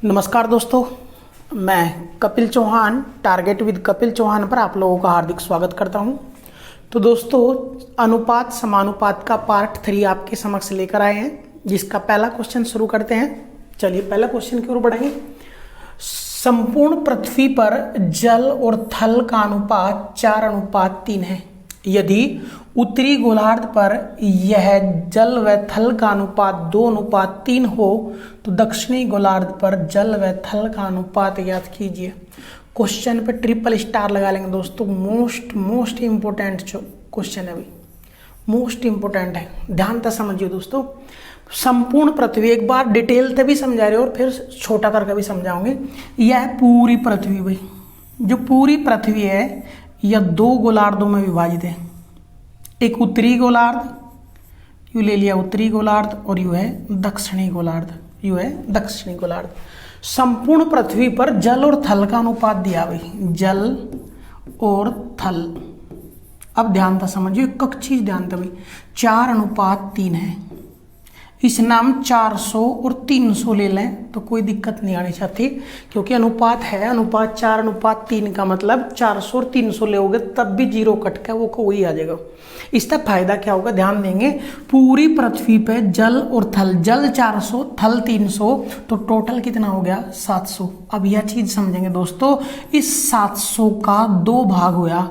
नमस्कार दोस्तों, मैं कपिल चौहान टारगेट विद कपिल चौहान पर आप लोगों का हार्दिक स्वागत करता हूं। तो दोस्तों, अनुपात समानुपात का पार्ट 3 आपके समक्ष लेकर आए हैं, जिसका पहला क्वेश्चन शुरू करते हैं। चलिए पहला क्वेश्चन की ओर बढ़ेंगे। संपूर्ण पृथ्वी पर जल और थल का अनुपात 4:3 है। यदि उत्तरी गोलार्ध पर यह जल व थल का अनुपात 2:3 हो तो दक्षिणी गोलार्ध पर जल व थल का अनुपात ज्ञात कीजिए। क्वेश्चन पे ट्रिपल स्टार लगा लेंगे दोस्तों। मोस्ट इंपोर्टेंट जो क्वेश्चन है, मोस्ट इंपोर्टेंट है, ध्यान से समझिए दोस्तों। संपूर्ण पृथ्वी, एक बार डिटेल से भी समझा रहे और फिर छोटा करके भी समझाओगे। यह पूरी पृथ्वी, भाई जो पूरी पृथ्वी है यह 2 गोलार्धों में विभाजित है। एक उत्तरी गोलार्ध, यू ले लिया उत्तरी गोलार्ध, और यू है दक्षिणी गोलार्ध, यू है दक्षिणी गोलार्ध। संपूर्ण पृथ्वी पर जल और थल का अनुपात दिया भाई, जल और थल। अब ध्यान से समझिए, एक चीज ध्यान से भाई, 4:3 है। इस नाम 400 और 300 ले लें तो कोई दिक्कत नहीं आनी चाहती, क्योंकि अनुपात है। अनुपात 4:3 का मतलब 400 और 300 लोगे तब भी जीरो कट का वो वही आ जाएगा। इसका फायदा क्या होगा, ध्यान देंगे। पूरी पृथ्वी पे जल और थल, जल 400 थल 300, तो टोटल कितना हो गया 700। अब यह चीज समझेंगे दोस्तों, इस 700 का 2 भाग हुआ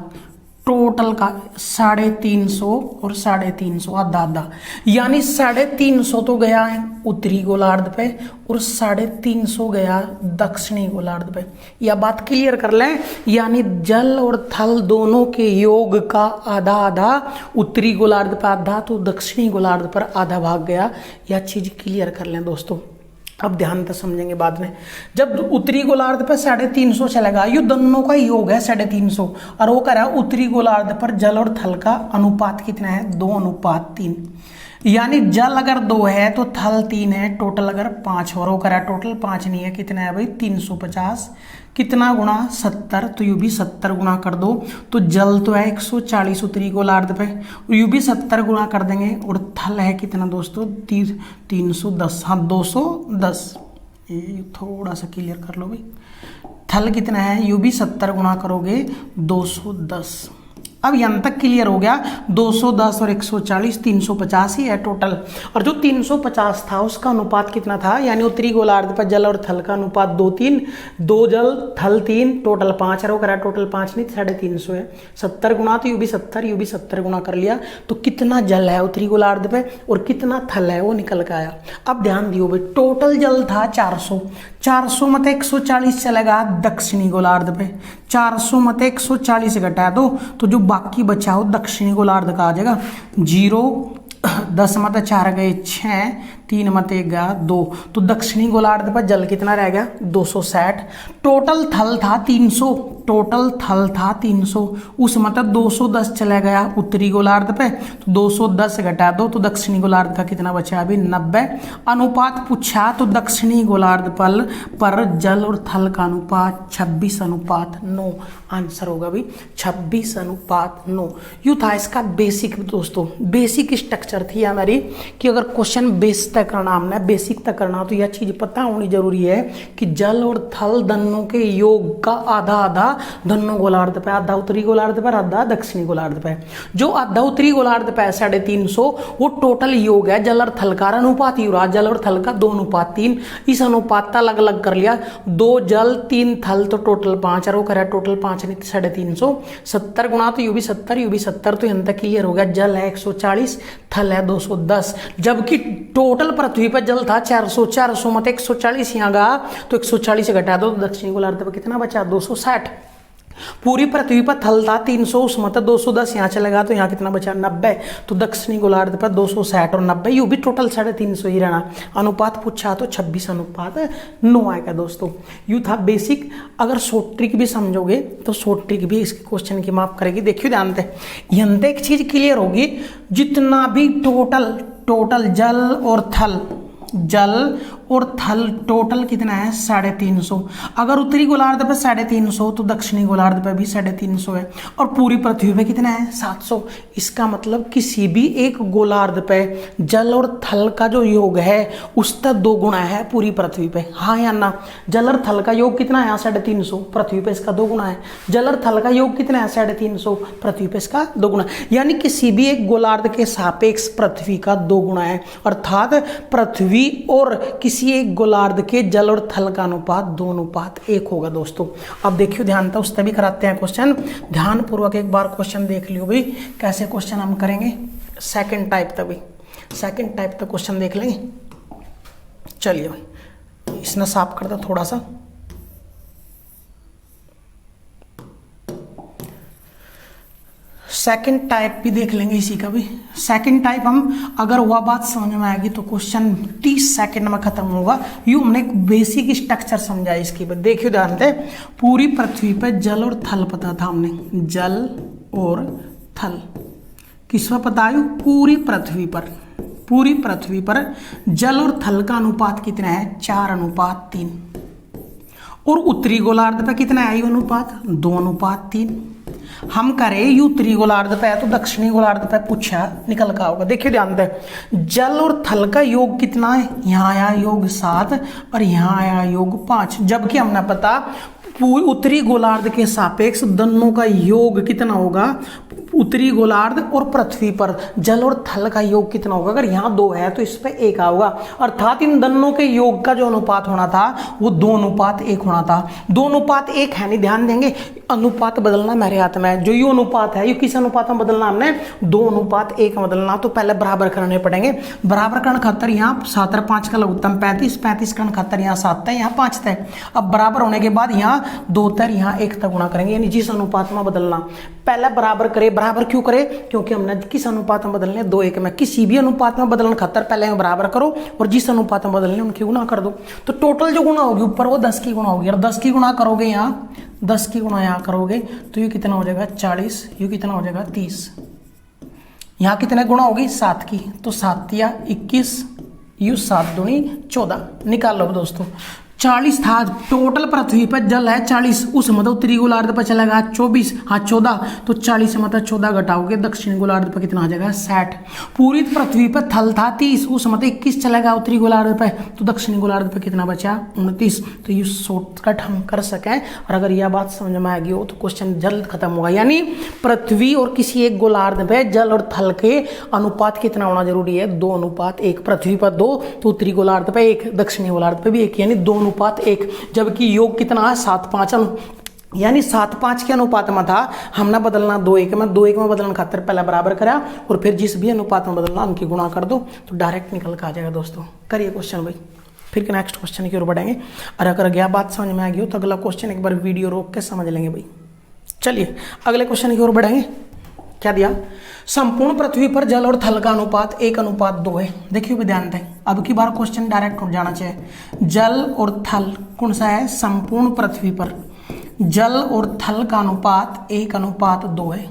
टोटल का 350 और 350 आधा आधा, यानी 350 तो गया है उत्तरी गोलार्ध पे और 350 गया दक्षिणी गोलार्ध पे। यह बात क्लियर कर लें, यानी जल और थल दोनों के योग का आधा आधा, उत्तरी गोलार्ध पर आधा तो दक्षिणी गोलार्ध पर आधा भाग गया। यह चीज क्लियर कर लें दोस्तों। अब ध्यान से समझेंगे बाद में। जब उत्तरी गोलार्ध पर 350 चलेगा, ये दोनों का योग है 350, और वो कह रहा है उत्तरी गोलार्ध पर जल और थल का अनुपात कितना है 2:3। यानी जल अगर 2 है तो थल 3 है, टोटल अगर 5, और वो कह रहा है टोटल 5 नहीं है, कितना है भाई 350, कितना गुणा 70, तो यू भी 70 गुणा कर दो। तो जल तो है 140 उत्तरी गोलार्ध पे, यू भी 70 गुणा कर देंगे, और थल है कितना दोस्तों 310, हाँ 210। ये थोड़ा सा क्लियर कर लो भाई, थल कितना है, यू भी 70 गुणा करोगे 210। अब यहाँ तक क्लियर हो गया। 210 और 140 350 ही है टोटल, और जो 350 था उसका अनुपात कितना था, यानी उत्तरी गोलार्ध पर जल और थल का अनुपात 2:3, 2 जल थल 3, टोटल 5 है। वो करा टोटल 5 नहीं 350 है, 70 गुणा, तो यू भी 70 गुणा कर लिया। तो कितना जल है उत्तरी गोलार्ध पे और कितना थल है वो निकल के आया। अब ध्यान दियो भाई, टोटल जल था 400 मत 140 चलेगा दक्षिणी गोलार्ध पे, 400 मत 140 घटा दो तो जो बाकी बचा हो दक्षिणी गोलार्ध का आ जाएगा 0। 10 मत 4 गए 6, 3 मत 1 गया 2, तो दक्षिणी गोलार्ध पर जल कितना रह गया 260। टोटल थल था 300, टोटल थल था 300, उस मतलब 210 चला गया उत्तरी गोलार्ध पे, तो 210 घटा दो तो दक्षिणी गोलार्ध का कितना बचा अभी 90। अनुपात पूछा तो दक्षिणी गोलार्ध पर जल और थल का अनुपात 26:9 आंसर होगा भाई 26:9। यू था इसका बेसिक दोस्तों, बेसिक स्ट्रक्चर थी हमारी कि अगर क्वेश्चन बेस तक करना, हमने बेसिक तक करना, तो यह चीज पता होनी जरूरी है कि जल और थल दोनों के योग का आधा आधा दोनों गोलार्ध पे, आधा उत्तरी गोलार्ध पर आधा दक्षिणी गोलार्ध पे। जो आधा उत्तरी गोलार्ध पे 350 वो टोटल योग है जल और थल का, अनुपात ही रहा जल और थल का 2:3। इस अनुपात का अलग अलग कर लिया, 2 जल 3 थल तो टोटल 5, और वो करा टोटल 5 नहीं 350, 70 गुणा तो यू भी 70, तो यहाँ तक क्लियर हो गया। जल है 140, थल है 210, जबकि टोटल पृथ्वी पर जल था 400 मत 140 यहाँ गया तो 140 से घटा दो तो दक्षिणी गोलार्ध पर कितना बचा 260। पूरी पृथ्वी पर थल था 300, उस मतलब 210 यहाँ चलेगा तो यहाँ कितना बचा 90, तो दक्षिणी गोलार्ध पर 260 और 90, यू भी टोटल 350 ही रहना। अनुपात पूछा तो 26:9 आएगा दोस्तों। यू था बेसिक। अगर शॉर्ट ट्रिक भी समझोगे तो शॉर्ट ट्रिक भी इसके क्वेश्चन की माफ करेगी। देखियो ध्यान से, यहाँ एक चीज क्लियर होगी, जितना भी टोटल जल और थल टोटल कितना है 350। अगर उत्तरी गोलार्ध पे 350 तो दक्षिणी गोलार्ध पे भी 350 है, और पूरी पृथ्वी पे कितना है 700। इसका मतलब किसी भी एक गोलार्ध पे जल और थल का जो योग है उसका 2 गुना है पूरी पृथ्वी पे, हाँ या ना। जल और थल का योग कितना है 350, पृथ्वी पे इसका 2 गुना है। जल और थल का योग कितना है 350, पृथ्वी पे इसका 2 गुना, यानी किसी भी एक गोलार्ध के सापेक्ष पृथ्वी का 2 गुना है, अर्थात पृथ्वी और किसी एक गोलार्ध के जल और थल का अनुपात 2:1 होगा दोस्तों। अब देखियो ध्यान था, उससे भी कराते हैं क्वेश्चन, ध्यान पूर्वक एक बार क्वेश्चन देख लियो भाई कैसे क्वेश्चन हम करेंगे। सेकंड टाइप तक क्वेश्चन देख लेंगे। चलिए भाई इसने साफ कर दो थोड़ा सा। सेकंड टाइप भी देख लेंगे इसी का भी। सेकंड टाइप हम अगर वह बात समझ में आएगी तो क्वेश्चन 30 सेकंड में खत्म होगा। यूं हमने एक बेसिक स्ट्रक्चर समझा इसकी। देखियो ध्यान से, पूरी पृथ्वी पर जल और थल पता था हमने, जल और थल किस पर पता है? पूरी पृथ्वी पर जल और थल का अनुपात कितना है 4:3, और उत्तरी गोलार्ध पे कितना है अनुपात 2:3। हम करें उत्तरी गोलार्ध पे तो दक्षिणी गोलार्ध पे पूछा निकल का होगा। देखिए ध्यान दे, जल और थल का योग कितना है, यहाँ आया योग 7 और यहाँ आया योग 5, जबकि हमने पता उत्तरी गोलार्ध के सापेक्ष दोनों का योग कितना होगा, उत्तरी गोलार्ध और पृथ्वी पर जल और थल का योग कितना होगा। अगर यहाँ 2 है तो इस पे 1 आएगा, अर्थात इन दोनों के योग का जो अनुपात होना था वो 2:1 होना था। 2:1 है नहीं, ध्यान देंगे अनुपात बदलना मेरे हाथ में है। जो ये अनुपात है ये किस अनुपात में बदलना, हमने 2:1 में बदलना। तो पहले बराबर करने पड़ेंगे। बराबर करने खातर यहाँ 7 और 5 का लघुत्तम 35, 35 करने खातर यहाँ 7 है, यहाँ 5 है। अब बराबर होने के बाद यहाँ 2 तक यहाँ 1 तक गुणा करेंगे, यानी जिस अनुपात में बदलना पहले बराबर करे। बराबर क्यों करे, क्योंकि हमने किस अनुपात में बदलने 2:1 में। किसी भी अनुपात में बदलने खातर पहले बराबर करो और जिस अनुपात में बदलने उनकी गुणा कर दो। तो टोटल जो गुणा होगी ऊपर वो 10 की गुणा होगी, और 10 की गुणा करोगे यहाँ 10 की गुणा यहाँ करोगे तो ये कितना हो जाएगा 40, ये कितना हो जाएगा 30। यहाँ कितने गुणा होगी 7 की, तो 7 या 21, यू 7 दूनी 14 निकाल लो दोस्तों। 40 था टोटल पृथ्वी पर जल है 40, उस मतलब उत्तरी गोलार्ध पर चलेगा 24, हाँ 14, तो 40 से मतलब 14 घटाओगे दक्षिणी गोलार्ध पर कितना आ जाएगा 60। पूरी पृथ्वी पर थल था 30, उस मतलब 21 चलेगा उत्तरी गोलार्ध पर, तो दक्षिणी गोलार्ध पर कितना बचा 29। तो ये शॉर्टकट हम कर सकें, और अगर यह बात समझ में आ गई हो तो क्वेश्चन जल्द खत्म होगा। यानी पृथ्वी और किसी एक गोलार्ध पे जल और थल के अनुपात कितना होना जरूरी है 2:1। पृथ्वी पर 2 तो उत्तरी गोलार्ध पे 1, दक्षिणी गोलार्ध पे भी 1, यानी 2:1। जबकि योग कितना है 7:5, यानी 7:5 के अनुपात में था, हमने बदलना 2:1 में। 2:1 में बदलने खातर पहले बराबर करा और फिर जिस भी अनुपात में बदलना उनकी गुणा कर दो तो डायरेक्ट निकल कर आ जाएगा दोस्तों। करिए क्वेश्चन भाई, फिर नेक्स्ट क्वेश्चन की ओर बढ़ेंगे। और अगर गया बात समझ में आ गई हो तो अगला क्वेश्चन एक बार वीडियो रोक के समझ लेंगे भाई। चलिए अगले क्वेश्चन की ओर बढ़ेंगे। क्या दिया, संपूर्ण पृथ्वी पर जल और थल का अनुपात 1:2 है। देखिए ध्यान दें, अब की बार क्वेश्चन डायरेक्ट उठ जाना चाहिए। जल और थल कौन सा है, संपूर्ण पृथ्वी पर जल और थल का अनुपात 1:2 है।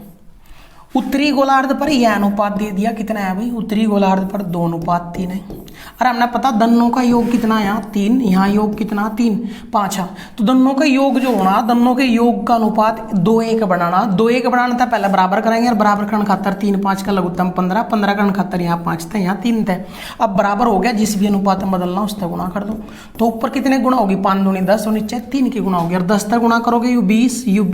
उत्तरी गोलार्ध पर यह अनुपात दे दिया, कितना है भाई, उत्तरी गोलार्ध पर 2:3 है। और हमने पता दोनों का योग कितना है यहाँ 3, यहाँ योग कितना 3, 5 है। तो दोनों का योग जो होना, दोनों के योग का अनुपात 2:1 बनाना। 2:1 बनाना था पहले बराबर कराएंगे, और बराबर करने खातर 3, 5 का लघुत्तम 15, 15 करने खातर यहाँ 5 थे, यहाँ 3 थे। अब बराबर हो गया, जिस भी अनुपात में बदलना उससे गुणा कर दो। तो ऊपर कितने गुणा होगी 5 दूनी 10 और नीचे 3 की गुणा होगी। और 10 तक गुणा करोगे यू 20, यू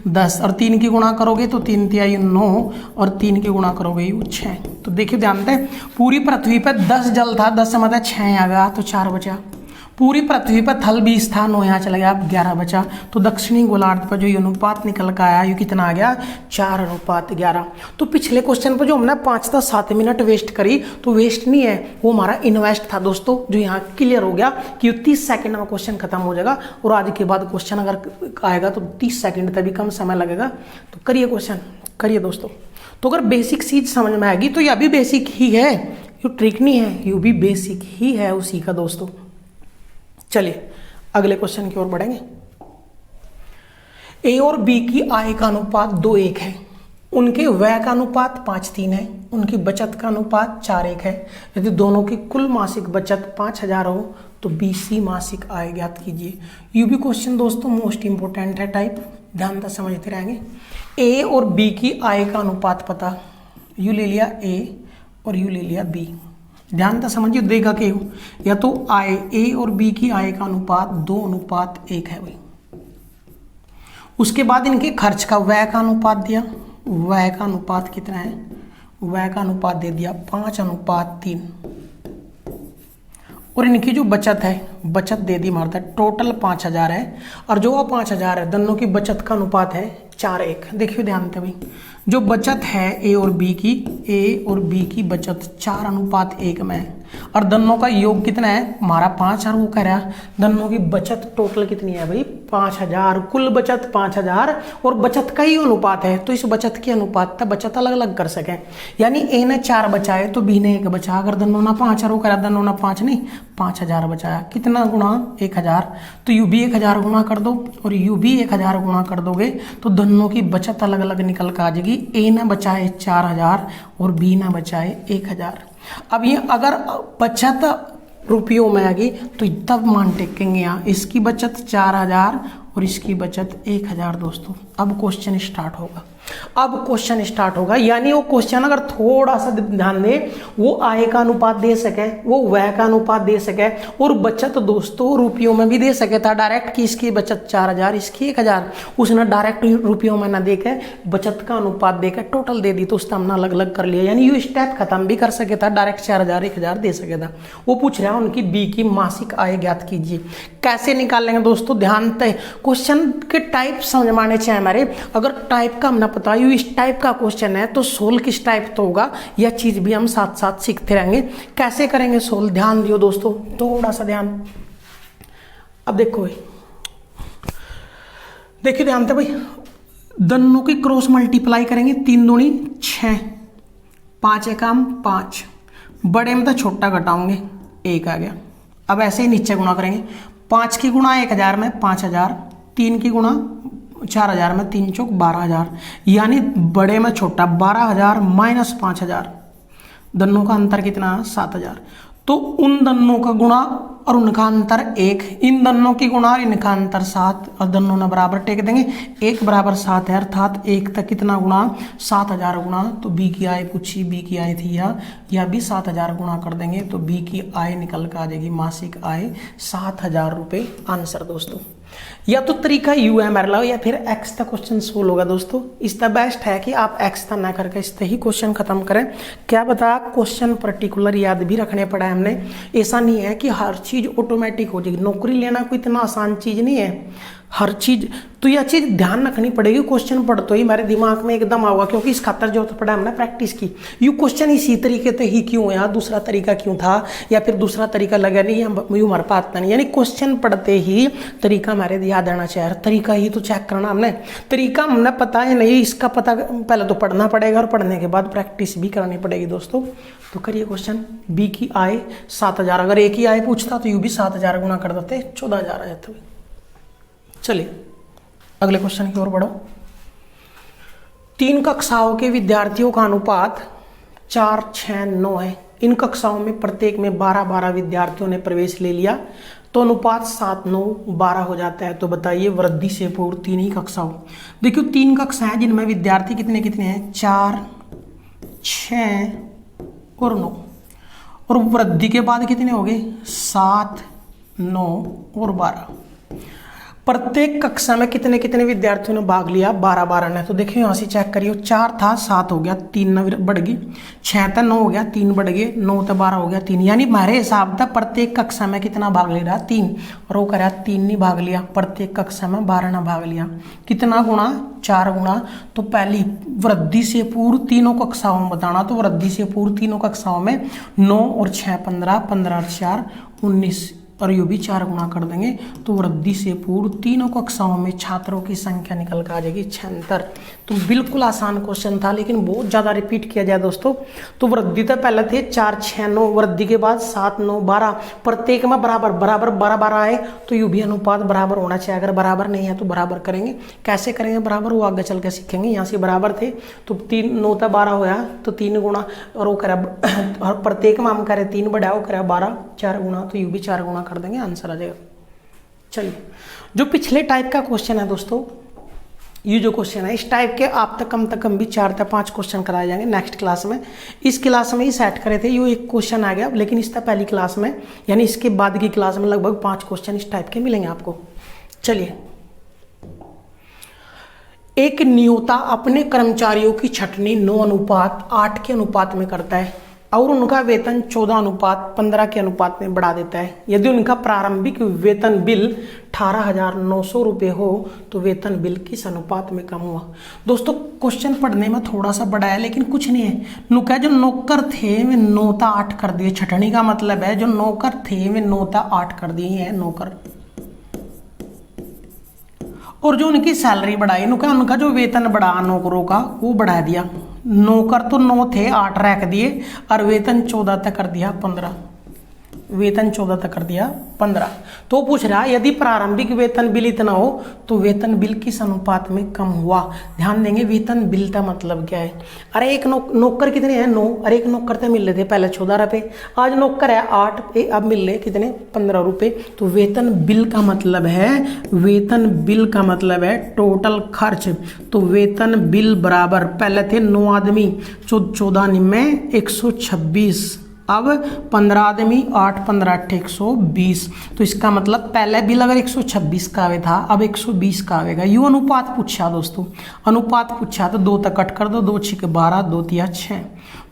10, और 3 की गुणा करोगे तो 3 तिहाई 9, और 3 की गुणा करोगे यू 6। तो देखिए ध्यान दें, पूरी पृथ्वी पर 10 जल था, 10 से मतलब 6 आ गया तो 4 बचा। पूरी पृथ्वी पर थल 20 था, 9 यहाँ चला गया, 11 बचा। तो दक्षिणी गोलार्ध पर जो ये अनुपात निकल कर आया ये कितना आ गया 4:11। तो पिछले क्वेश्चन पर जो हमने 5 से 7 मिनट वेस्ट करी, तो वेस्ट नहीं है, वो हमारा इन्वेस्ट था दोस्तों, जो यहाँ क्लियर हो गया कि 30 सेकंड में क्वेश्चन खत्म हो जाएगा। और आज के बाद क्वेश्चन अगर आएगा तो 30 सेकंड तक भी कम समय लगेगा। तो करिए क्वेश्चन, करिए दोस्तों। तो अगर बेसिक चीज समझ में आएगी तो यह भी बेसिक ही है, ये ट्रिक नहीं है, ये भी बेसिक ही है उसी का दोस्तों। चलिए अगले क्वेश्चन की ओर बढ़ेंगे। ए और बी की आय का अनुपात 2:1 है। उनके व्यय का अनुपात 5:3 है, उनकी बचत का अनुपात 4:1 है। यदि दोनों की कुल मासिक बचत 5,000 हो तो बीसी मासिक आय ज्ञात कीजिए। ये भी क्वेश्चन दोस्तों मोस्ट इंपोर्टेंट है टाइप, ध्यान से समझते रहेंगे। ए और बी की आय का अनुपात पता, यू ले लिया ए और यू ले लिया बी, ध्यान से समझिए, देगा कि या तो आय ए और बी की आय का अनुपात 2:1 है भाई। उसके बाद इनके खर्च का व्यय का अनुपात दिया, व्यय का अनुपात कितना है, व्यय का अनुपात दे दिया 5:3, और इनकी जो बचत है, बचत दे दी मारता है, टोटल 5,000 है, और जो 5,000 है दोनों की बचत का अनुपात है 4:1। देखिए ध्यान से भाई, जो बचत है ए और बी की बचत 4:1 में है, और दोनों का योग कितना है हमारा 5, और वो कह रहा है दोनों की बचत टोटल कितनी है भाई 5,000, कुल बचत 5,000, और बचत का ही अनुपात है, तो इस बचत के अनुपात तक बचत अलग अलग कर सके। यानी ए ने 4 बचाए तो बी ने 1 बचा, अगर दोनों ना 5 और वो कह रहा दोनों ना 5 नहीं 5,000 बचाया, कितना गुणा 1,000, तो यू भी 1,000 गुणा कर दो और यू भी 1,000 गुणा कर दोगे तो दोनों की बचत अलग अलग निकल कर आ जाएगी। ए ने बचाए 4,000 और बी ने बचाए 1,000। अब ये अगर बचत रुपयों में आ गई तो तब मान टेकेंगे यहाँ, इसकी बचत 4,000 और इसकी बचत 1,000 दोस्तों। अब क्वेश्चन स्टार्ट होगा, अब क्वेश्चन स्टार्ट होगा, यानी वो क्वेश्चन अगर थोड़ा सा ध्यान दे, वो आय का अनुपात दे सके, वो व्यय का अनुपात दे सके, और बचत दोस्तों रुपयों में भी दे सके था डायरेक्ट कि इसकी बचत 4,000 इसकी 1,000, उसने डायरेक्ट रुपयों में ना देके बचत का अनुपात देकर टोटल दे दी, तो उसने हमने अलग अलग कर लिया। यानी ये स्टेप खत्म भी कर सके था, डायरेक्ट 4,000 1,000 दे सके था। वो पूछ रहा है उनकी बी की मासिक आय ज्ञात कीजिए। कैसे निकालेंगे दोस्तों, ध्यान से क्वेश्चन के टाइप समझ माने चाहिए हमारे। अगर टाइप का हमने पता है इस टाइप का क्वेश्चन है तो सोल्व किस टाइप तो होगा, यह चीज भी हम साथ साथ सीखते रहेंगे। कैसे करेंगे सोल्व, ध्यान दियो दोस्तों, थोड़ा सा ध्यान। अब देखो भाई, देखिए ध्यान से भाई, दोनों की क्रॉस मल्टीप्लाई करेंगे, 3 दूनी 6, 5 एकम 5, बड़े में तो छोटा घटाओगे 1 आ गया। अब ऐसे ही नीचे गुणा करेंगे, 5 की गुणा 1,000 में 5,000, 3 की गुणा 4,000 में 3 चौक 12,000, यानी बड़े में छोटा 12,000 माइनस 5,000, दोनों का अंतर कितना 7,000। तो उन दोनों का गुणा और उनका अंतर 1, इन दोनों की गुणा और इनका अंतर 7, और दोनों ने बराबर टेक देंगे, 1 बराबर 7 है, अर्थात 1 तक कितना गुणा 7,000 गुणा। तो बी की आय पूछी, बी की आय थी या भी 7,000 गुणा कर देंगे तो बी की आय निकल कर आ जाएगी, मासिक आय 7,000 रुपये। आंसर दोस्तों, या तो तरीका यू है मेरे लो, या फिर एक्स तक क्वेश्चन सोल्व होगा दोस्तों। इसका बेस्ट है कि आप एक्स तक ना करके इस ही क्वेश्चन खत्म करें। क्या बता, क्वेश्चन पर्टिकुलर याद भी रखने पड़ा है हमने। ऐसा नहीं है कि हर चीज ऑटोमेटिक हो जाएगी, नौकरी लेना कोई इतना आसान चीज नहीं है हर चीज, तो यह चीज ध्यान रखनी पड़ेगी। क्वेश्चन पढ़ते ही मेरे दिमाग में एकदम आऊगा, क्योंकि इस खातर जो पढ़ा हमने प्रैक्टिस की। यू क्वेश्चन इसी तरीके से ही क्यों है, दूसरा तरीका क्यों था, या फिर दूसरा तरीका लगा नहीं, यू हमारे पास आता नहीं। यानी क्वेश्चन पढ़ते ही तरीका हमारे याद आना चाहिए, तरीका ही तो चेक करना हमने। तरीका हमने पता है नहीं, इसका पता पहले तो पढ़ना पड़ेगा, और पढ़ने के बाद प्रैक्टिस भी करनी पड़ेगी दोस्तों। तो करिए क्वेश्चन, बी की आय 7,000, अगर एक ही आय पूछता तो यू भी 7,000 गुणा कर देते, 14,000 आ जाते। चलिए अगले क्वेश्चन की ओर बढ़ो। 3 कक्षाओं के विद्यार्थियों का अनुपात 4, 6, 9 है। इन कक्षाओं में प्रत्येक में 12-12 विद्यार्थियों ने प्रवेश ले लिया, तो अनुपात 7, 9, 12 हो जाता है। तो बताइए वृद्धि से पूर्व 3 ही कक्षाओं। देखियो 3 कक्षाएं हैं जिनमें विद्यार्थी कितने कितने हैं, 4, 6 और 9, और वृद्धि के बाद कितने हो गए, 7, 9 और 12। प्रत्येक कक्षा में कितने कितने विद्यार्थियों ने भाग लिया, 12-12 ने। तो देखिए यहाँ से चेक करिए, 4 था 7 हो गया, 3 न बढ़ गई, 6 था 9 हो गया, 3 बढ़ गए, 9 था 12 हो गया, 3। यानी हमारे हिसाब था प्रत्येक कक्षा में कितना भाग ले रहा, 3, और वो कह रहा 3 नहीं भाग लिया, प्रत्येक कक्षा में 12 ने भाग लिया। कितना गुणा, 4 गुणा। तो पहली वृद्धि से पूर्व तीनों कक्षाओं में बताना, तो वृद्धि से पूर्व तीनों कक्षाओं में 9 और 6 15, 15 और 4 19, और यू भी 4 गुना कर देंगे तो वृद्धि से पूर्व तीनों कक्षाओं में छात्रों की संख्या निकल कर आ जाएगी 76। तो बिल्कुल आसान क्वेश्चन था, लेकिन बहुत ज़्यादा रिपीट किया जाए दोस्तों। तो वृद्धि तो पहले थे 4 6 9, वृद्धि के बाद 7 9 12, प्रत्येक में बराबर बराबर 12 12 आए तो यू भी अनुपात बराबर होना चाहिए। अगर बराबर नहीं है तो बराबर करेंगे। कैसे करेंगे बराबर, वो आगे चल के सीखेंगे। यहाँ से बराबर थे तो 3 9 था 12 होया तो 3 गुना, और वो करा और प्रत्येक में हम करें 3 बढ़ाया, वो करा 12 4 गुना, तो यू भी 4 गुना कर देंगे, आंसर आ जाएगा। चलिए, जो पिछले टाइप का क्वेश्चन है दोस्तों, ये जो क्वेश्चन है इस टाइप के आप तक कम भी 4 से 5 क्वेश्चन कराए जाएंगे नेक्स्ट क्लास में। इस क्लास में ही सेट करे थे, ये एक क्वेश्चन आ गया, लेकिन इसका पहली क्लास में यानी इसके बाद की क्लास में लगभग 5 क्वेश्चन इस टाइप के मिलेंगे आपको। चलिए, एक नियोक्ता अपने कर्मचारियों की छंटनी 9:8 के अनुपात में करता है और उनका वेतन 14:15 के अनुपात में बढ़ा देता है। यदि उनका प्रारंभिक वेतन बिल 18,900 रुपये हो तो वेतन बिल किस अनुपात में कम हुआ। दोस्तों क्वेश्चन पढ़ने में थोड़ा सा बड़ा है, लेकिन कुछ नहीं है। नुका जो नौकर थे वे 9:8 कर दिए। छटनी का मतलब है जो नौकर थे वे 9:8 कर दिए हैं नौकर, और जो उनकी सैलरी बढ़ाई, उनका जो वेतन बढ़ा नौकरों का वो बढ़ा दिया। नौकर तो 9 थे 8 रख दिए और वेतन 14 तक कर दिया 15, वेतन 14 तक कर दिया 15। तो पूछ रहा है यदि प्रारंभिक वेतन बिल इतना हो तो वेतन बिल किस अनुपात में कम हुआ। ध्यान देंगे वेतन बिल का मतलब क्या है। अरे एक नौकर कितने हैं 9, अरे एक नौकर तो मिल रहे थे पहले 14 रुपये, आज नौकर है 8, अब मिल रहे कितने 15 रुपये। तो वेतन बिल का मतलब है, वेतन बिल का मतलब है टोटल खर्च। तो वेतन बिल बराबर पहले थे 9 आदमी 14 में 126, अब 15 आदमी 8 15 8 120। तो इसका मतलब पहले बिल अगर 126 का आवे था अब 120 का आवेगा। यू अनुपात पूछा दोस्तों, अनुपात पूछा तो 2 तक कट कर दो, 2 6 12 2 3 6,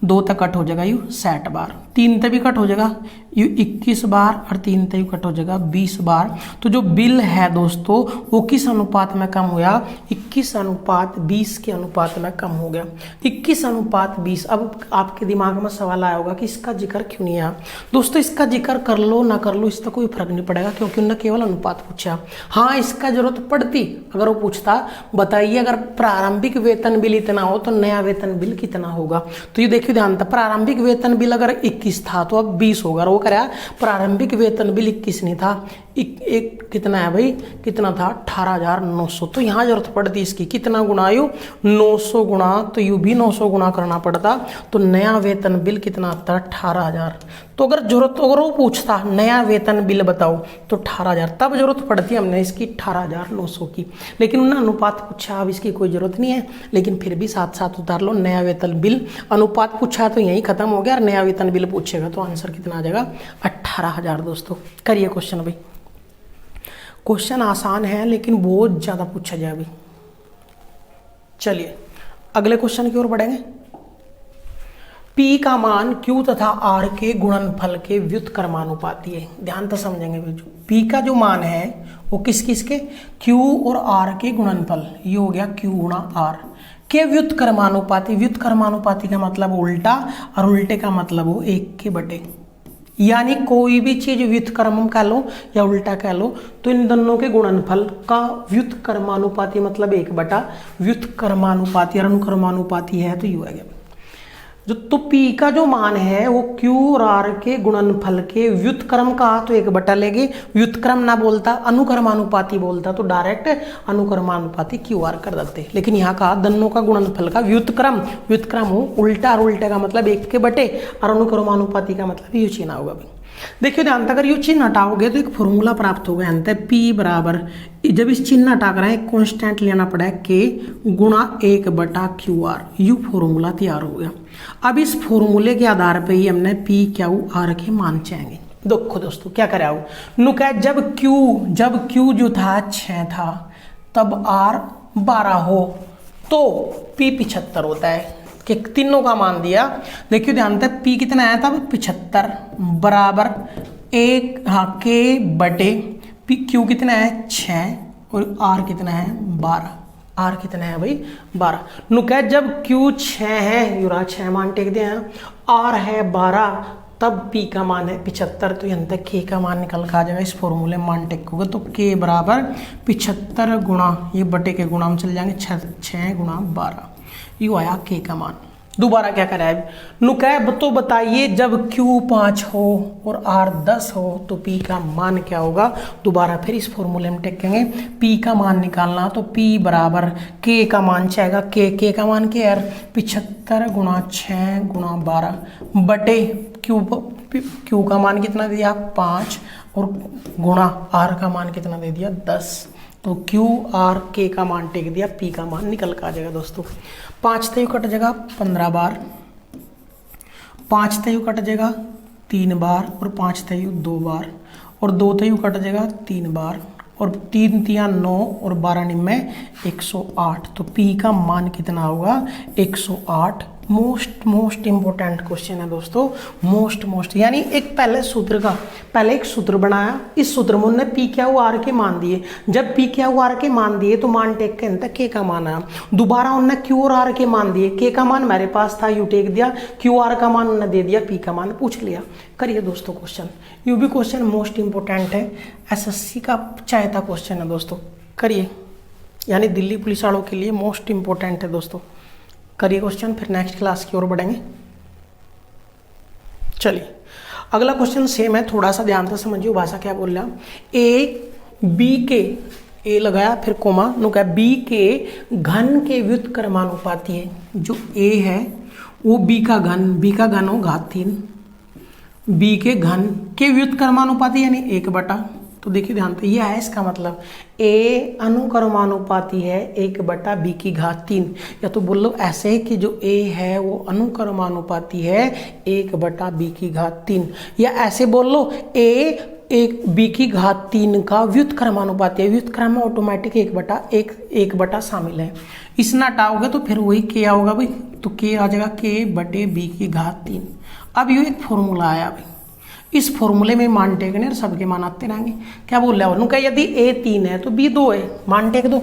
2 तक कट हो जाएगा यू 60 बार, 3 तक भी कट हो जाएगा यू 21 बार और 3 तक भी कट हो जाएगा 20 बार। तो जो बिल है दोस्तों वो किस अनुपात में कम हुआ, 21:20 के अनुपात में कम हो गया, 21:20। अब आपके दिमाग में सवाल आया होगा कि इसका जिक्र क्यों नहीं आया। दोस्तों इसका जिक्र कर लो ना कर लो इसका कोई फर्क नहीं पड़ेगा, क्योंकि उन्होंने केवल अनुपात पूछा। हाँ इसका जरूरत पड़ती अगर वो पूछता बताइए अगर प्रारंभिक वेतन बिल इतना हो तो नया वेतन बिल कितना होगा। तो ये देखिए ध्यान था, प्रारंभिक वेतन बिल अगर 21 था तो अब 20 होगा। वो कह रहा प्रारंभिक वेतन बिल 21 नहीं था, एक कितना है भाई, कितना था 18,900। तो यहाँ जरूरत पड़ती इसकी कितना गुना यू 900 गुना, तो यू भी 900 गुना करना पड़ता। तो नया वेतन बिल कितना आता 18,000। तो अगर जरूरत अगर वो पूछता नया वेतन बिल बताओ तो 18,000, तब जरूरत पड़ती हमने इसकी 18,900 की। लेकिन उन्होंने अनुपात पूछा, अब इसकी कोई जरूरत नहीं है, लेकिन फिर भी साथ साथ उतार लो नया वेतन बिल। अनुपात पूछा तो यही खत्म हो गया, और नया वेतन बिल पूछेगा तो आंसर कितना आ जाएगा 18,000। दोस्तों करिए क्वेश्चन भाई, क्वेश्चन आसान है लेकिन बहुत ज़्यादा पूछा जाए अभी। चलिए अगले क्वेश्चन की ओर बढ़ेंगे। P का मान Q तथा R के गुणनफल के व्युत्क्रमानुपाती है। ध्यान तो समझेंगे भाई, P का जो मान है वो किस किस के, Q और R के गुणनफल, ये हो गया Q गुणा R के व्युत्क्रमानुपाती। व्युत्क्रमानुपाती का मतलब उल्टा, और उल्टे का मतलब हो 1 के बटे। यानी कोई भी चीज व्युत्क्रम कह लो या उल्टा कह लो तो इन दोनों के गुणनफल का व्युत्क्रमानुपाती मतलब 1 बटा व्युत्क्रमानुपाती, और अनुक्रमानुपाती है तो यू आ गया जो। तो P का जो मान है वो Q और R के गुणनफल के व्युत्क्रम का तो 1 बटा लेंगे। व्युत्क्रम ना बोलता अनुक्रमानुपाती बोलता तो डायरेक्ट अनुक्रमानुपाती QR कर देते, लेकिन यहाँ का दोनों का गुणनफल का व्युत्क्रम, व्युत्क्रम हो उल्टा, और उल्टे का मतलब 1 के बटे, और अनुक्रमानुपाती का मतलब यू चिन्ह होगा भाई। देखिए ध्यान, अगर यू चिन्ह हटाओगे तो एक फॉर्मूला प्राप्त होगा अंत P बराबर, जब इस चिन्ह हटा कर एक कांस्टेंट लेना पड़ा है K गुणा 1 बटा QR, यू फॉर्मूला तैयार हो गया। अब इस फॉर्मूले के आधार पे ही हमने P Q R के मान चाहेंगे। देखो दोस्तों क्या करे आओ नुका, जब Q जो था 6 था तब R 12 हो तो P 75 होता है, कि तीनों का मान दिया। देखिए ध्यान से P कितना आया था 75 बराबर 1 हाँ K बटे Q कितना है 6 और R कितना है 12। R कितना है भाई 12। नुका जब Q 6 है, यूरा 6 मान टेक दे हैं, R है 12 तब पी का मान है 75, तो यहाँ तक के का मान निकल कर आ जाएगा। इस फॉर्मूले में मान टेक होगा तो के बराबर 75 गुणा ये बटे के गुणा में चल जाएंगे 6 गुणा 12, ये आया के का मान। दोबारा क्या करा है नुकैब तो बताइए जब Q 5 हो और R 10 हो तो P का मान क्या होगा। दोबारा फिर इस फॉर्मूले में टेकेंगे, P का मान निकालना तो P बराबर K का मान चाहेगा, K का मान क्या है 75 गुणा 6 गुणा 12 बटे Q का मान कितना दे दिया 5 और गुणा R का मान कितना दे दिया 10, तो Q R K का मान टेक दिया, P का मान निकल कर आ जाएगा दोस्तों। 5 तयु कट जाएगा 15 बार, 5 तयु कट जाएगा 3 बार और 5 तयु 2 बार और 2 तयु कट जाएगा 3 बार और 3 तिया 9 और 12 निम्मे 108, तो P का मान कितना होगा 108। मोस्ट इंपॉर्टेंट क्वेश्चन है दोस्तों, मोस्ट यानी एक पहले एक सूत्र बनाया, इस सूत्र में उन्होंने पी क्या हुआ आर के मान दिए, जब पी क्या हुआ आर के मान दिए तो मान टेक के अंदर के का मान आया। दोबारा उन्होंने क्यू और आर के मान दिए, के का मान मेरे पास था यू टेक दिया, क्यू आर का मान उन्होंने दे दिया, पी का मान पूछ लिया। करिए दोस्तों क्वेश्चन, यू भी क्वेश्चन मोस्ट इंपॉर्टेंट है, एसएससी का चाहता क्वेश्चन है दोस्तों। करिए, यानी दिल्ली पुलिस वालों के लिए मोस्ट इंपॉर्टेंट है दोस्तों। करिए क्वेश्चन, फिर नेक्स्ट क्लास की ओर बढ़ेंगे। चलिए अगला क्वेश्चन सेम है, थोड़ा सा ध्यान से समझिए भाषा क्या बोल रहा। ए बी के ए लगाया फिर कोमा नु क्या बी के घन के व्युत्क्रमानुपाती है। जो ए है वो बी का घन हो घात 3, बी के घन के व्युत्क्रमानुपाती यानी 1/, तो देखिए ध्यान से ये है इसका मतलब ए अनुक्रमानुपाती है 1/b की घात 3, या तो बोल लो ऐसे कि जो ए है वो अनुक्रमानुपाती है 1/b की घात 3, या ऐसे बोल लो एक b की घात 3 का व्युत्क्रमानुपाती है। व्युत्क्रम में ऑटोमेटिक 1/1 शामिल है, इस ना हटाओगे तो फिर वही के आओगा भाई, तो के आ जाएगा k/b की घात 3। अब ये एक फॉर्मूला आया भाई, इस फॉर्मूले में मान टेकने और सबके मान आते रहेंगे। क्या बोल रहा है यदि a 3 है तो b 2 है, मान टेक दो।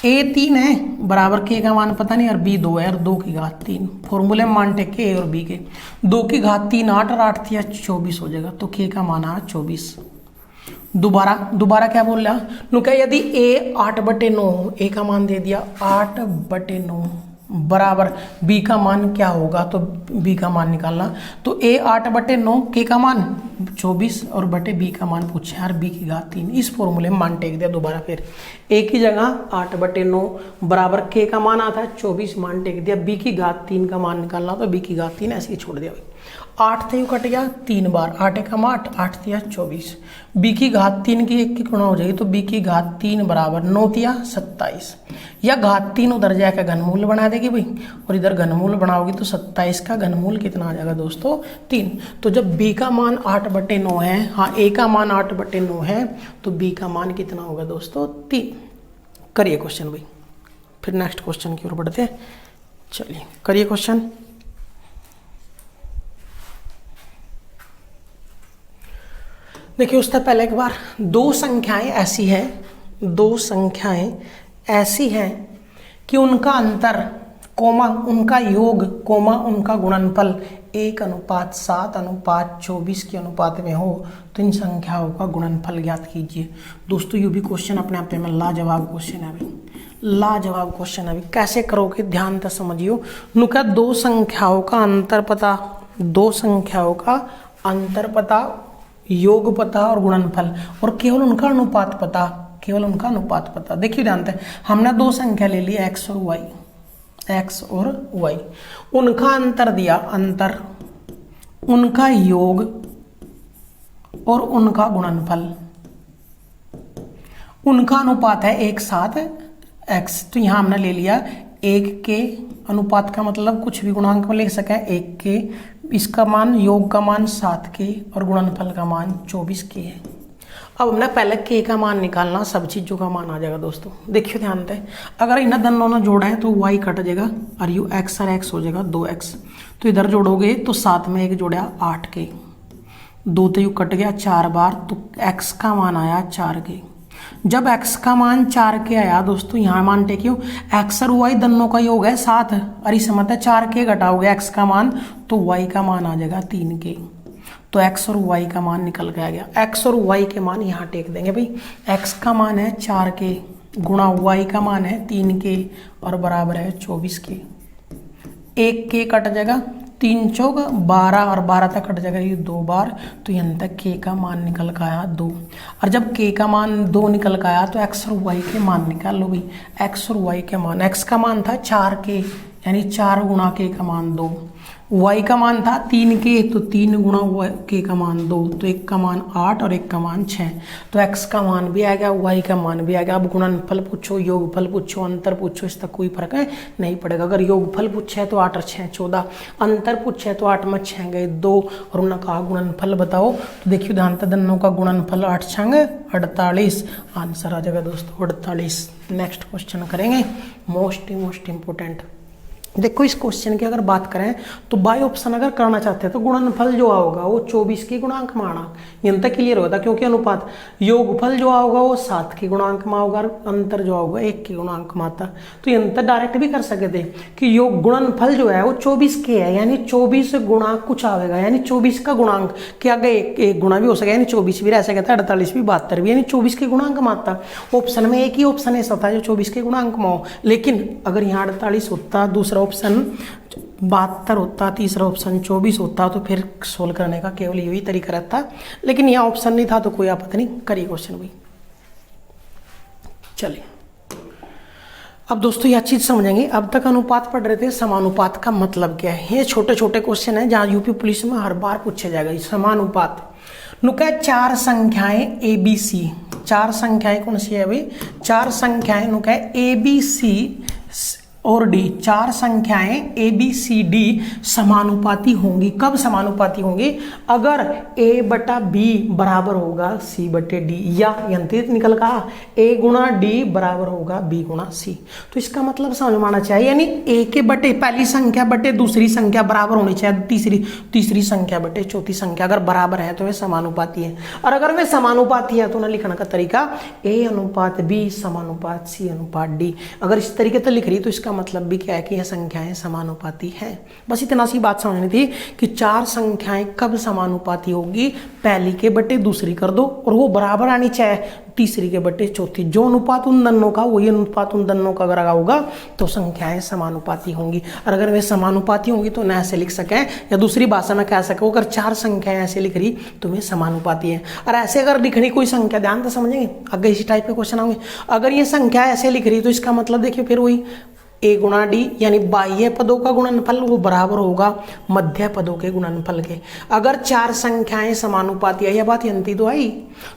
a 3 है बराबर k का मान पता नहीं और b 2 है और 2 की घात 3, फॉर्मूले में मान टेक के a और b के, 2 की घात 3 8 और 8 थी 24 हो जाएगा, तो k का मान आया 24। दोबारा क्या बोल रहा यदि a 8/9 a का मान दे दिया 8/9 बराबर b का मान क्या होगा, तो b का मान निकालना, तो a 8/9 k का मान 24 और बटे b का मान पूछे यार b की घात 3, इस फॉर्मूले में मान टेक दिया। दोबारा फिर a की जगह 8/9 बराबर k का मान आता है 24, मान टेक दिया, b की घात 3 का मान निकालना, तो b की घात 3 ऐसे ही छोड़ दिया। 8 थे कट गया 3 बार, 8 एकम 8 8 तिया 24, b की घात 3 की 1 की गुणा हो जाएगी, तो b की घात 3 बराबर 9 तिया 27, या घात 3 उधर जाकर घनमूल बना देगी भाई, और इधर घनमूल बनाओगी तो 27 का घनमूल कितना आ जाएगा दोस्तों 3। तो जब b का मान 8/9 है, हाँ a का मान 8/9 है, तो b का मान कितना होगा दोस्तों 3। करिए क्वेश्चन भाई, फिर नेक्स्ट क्वेश्चन की ओर बढ़ते हैं। चलिए करिए क्वेश्चन। देखिए उससे पहले एक बार दो संख्याएं ऐसी हैं कि उनका अंतर कोमा उनका योग कोमा उनका गुणनफल 1:7:24 के अनुपात में हो, तो इन संख्याओं का गुणनफल ज्ञात कीजिए। दोस्तों ये भी क्वेश्चन अपने आप में लाजवाब क्वेश्चन है भाई, लाजवाब क्वेश्चन है भाई। कैसे करोगे ध्यान से समझियो। नुका दो संख्याओं का अंतर पता, योग पता और गुणनफल, और केवल उनका अनुपात पता। देखिए जानते हैं हमने दो संख्या ले ली x और y, उनका अंतर दिया, उनका योग और उनका गुणनफल, उनका अनुपात है 1:7x, तो यहां हमने ले लिया 1 के अनुपात का मतलब कुछ भी गुणांक में लिख सके 1 के, इसका मान योग का मान 7 के और गुणनफल का मान 24 के है। अब हमने पहले के का मान निकालना, सब चीजों का मान आ जाएगा दोस्तों। देखिए ध्यान दें, अगर इन्हें दोनों जोड़ा है तो y कट जाएगा और यू x और x हो जाएगा 2x, तो इधर जोड़ोगे तो 7 में 1 जोड़ा 8 के, 2 तो यू कट गया 4 बार, तो x का मान आया 4 के। जब x का मान 4 के आया दोस्तों, यहाँ मान टेकियो x और y दोनों का योग है 7 और इस मतलब 4 के घटाओगे x का मान, तो y का मान आ जाएगा 3 के। तो x और y का मान निकल के आ गया। x और y के मान यहाँ टेक देंगे भाई। x का मान है 4k गुणा y का मान है 3k और बराबर है 24k। 1k कट जाएगा, 3 चौक 12 और 12 तक कट जाएगा ये 2 बार, तो यहाँ तक k का मान निकल के आया 2। और जब k का मान 2 निकल के आया तो x और y के मान निकाल लो भाई। x और y के मान, x का मान था 4k यानी 4 गुणा k का मान 2, y का मान था 3k तो 3 गुणा k का मान 2, तो एक का मान 8 और एक का मान 6, तो x का मान भी आ गया, y का मान भी आ गया। अब गुणनफल पूछो, योगफल पूछो, अंतर पूछो, इसका कोई फर्क है नहीं पड़ेगा। अगर योगफल पूछे तो 8 और 6 14, अंतर पूछे तो 8 में 6 गए 2, और उन्होंने कहा गुणनफल बताओ, तो देखिए ध्यान से दोनों का गुणनफल 8 6 48, आंसर आ जाएगा दोस्तों 48। नेक्स्ट क्वेश्चन करेंगे, मोस्ट इंपोर्टेंट। देखो इस क्वेश्चन की अगर बात करें तो बाई ऑप्शन अगर करना चाहते हैं तो गुणनफल जो होगा वो 24 की गुणांक में आना, यहाँ तक क्लियर होता, क्योंकि अनुपात योगफल जो होगा वो 7 की गुणांक में होगा, अंतर जो होगा 1 की गुणांक में आता। तो यहाँ तक डायरेक्ट भी कर सकते थे कि योग गुणनफल जो है वो 24 के है, यानी 24 गुणा कुछ आएगा, यानी 24 का गुणांक के आगे एक गुणा भी हो सके, यानी 24 भी रह सकता है, 48 भी 72 भी, यानी 24 के गुणांक में आता। ऑप्शन में एक ही ऑप्शन ऐसा था जो 24 के गुणांक में हो, लेकिन अगर यहाँ 48 होता, दूसरा ऑप्शन 72 होता, तीसरा ऑप्शन 24 होता, तो फिर सोल्व करने का केवल यही तरीका रहता, लेकिन यहाँ ऑप्शन नहीं था तो कोई आपत्ति नहीं, करिए क्वेश्चन भी। चलिए अब दोस्तों यह चीज समझेंगे। अब तक अनुपात पढ़ रहे थे, समानुपात का मतलब क्या है। ये छोटे छोटे क्वेश्चन है जहाँ यूपी पुलिस में हर बार पूछा जाएगा। समानुपात नुका 4 संख्याएं ABC, 4 संख्याएं कौन सी है भाई, 4 संख्याएं नुका ABC और D, 4 संख्याएं ABCD समानुपाती होंगी। कब समानुपाती होंगी, अगर A बटा B बराबर होगा C बटे D, या यंत्रित निकल का A गुणा D बराबर होगा B गुणा C। तो इसका मतलब समझ में आना चाहिए, यानी A के बटे पहली संख्या बटे दूसरी संख्या बराबर होनी चाहिए, तीसरी संख्या बटे चौथी संख्या अगर बराबर है तो वे समानुपाती है, और अगर वे समानुपाती है तो ना लिखने का तरीका A अनुपात B समानुपात C अनुपात D। अगर इस तरीके से लिख रही तो इसका मतलब भी क्या है कि यह संख्याएं समानुपाती है। बस इतना सी बात समझनी थी कि 4 संख्याएं कब समानुपाती होगी, पहली के बटे दूसरी कर दो और वो बराबर आनी चाहिए तीसरी के बटे चौथी। जो अनुपात उन दोनों का वही अनुपात उन दोनों का अगर होगा तो संख्याएं समानुपाती होंगी। और अगर वे समानुपाती होंगी तो न ऐसे लिख सकें, या दूसरी भाषा में कह सके अगर 4 संख्याएं ऐसे लिख रही तो वे समानुपाती है। और ऐसे अगर लिख रही कोई संख्या, ध्यान से समझेंगे आगे इसी टाइप के क्वेश्चन होंगे, अगर ये संख्या ऐसे लिख रही तो इसका मतलब देखिए फिर वही A गुणा D यानी बाह्य पदों का गुणनफल वो बराबर होगा मध्य पदों के गुणनफल के। अगर 4 संख्याएं समानुपाती है, यह बात यंती तो आई,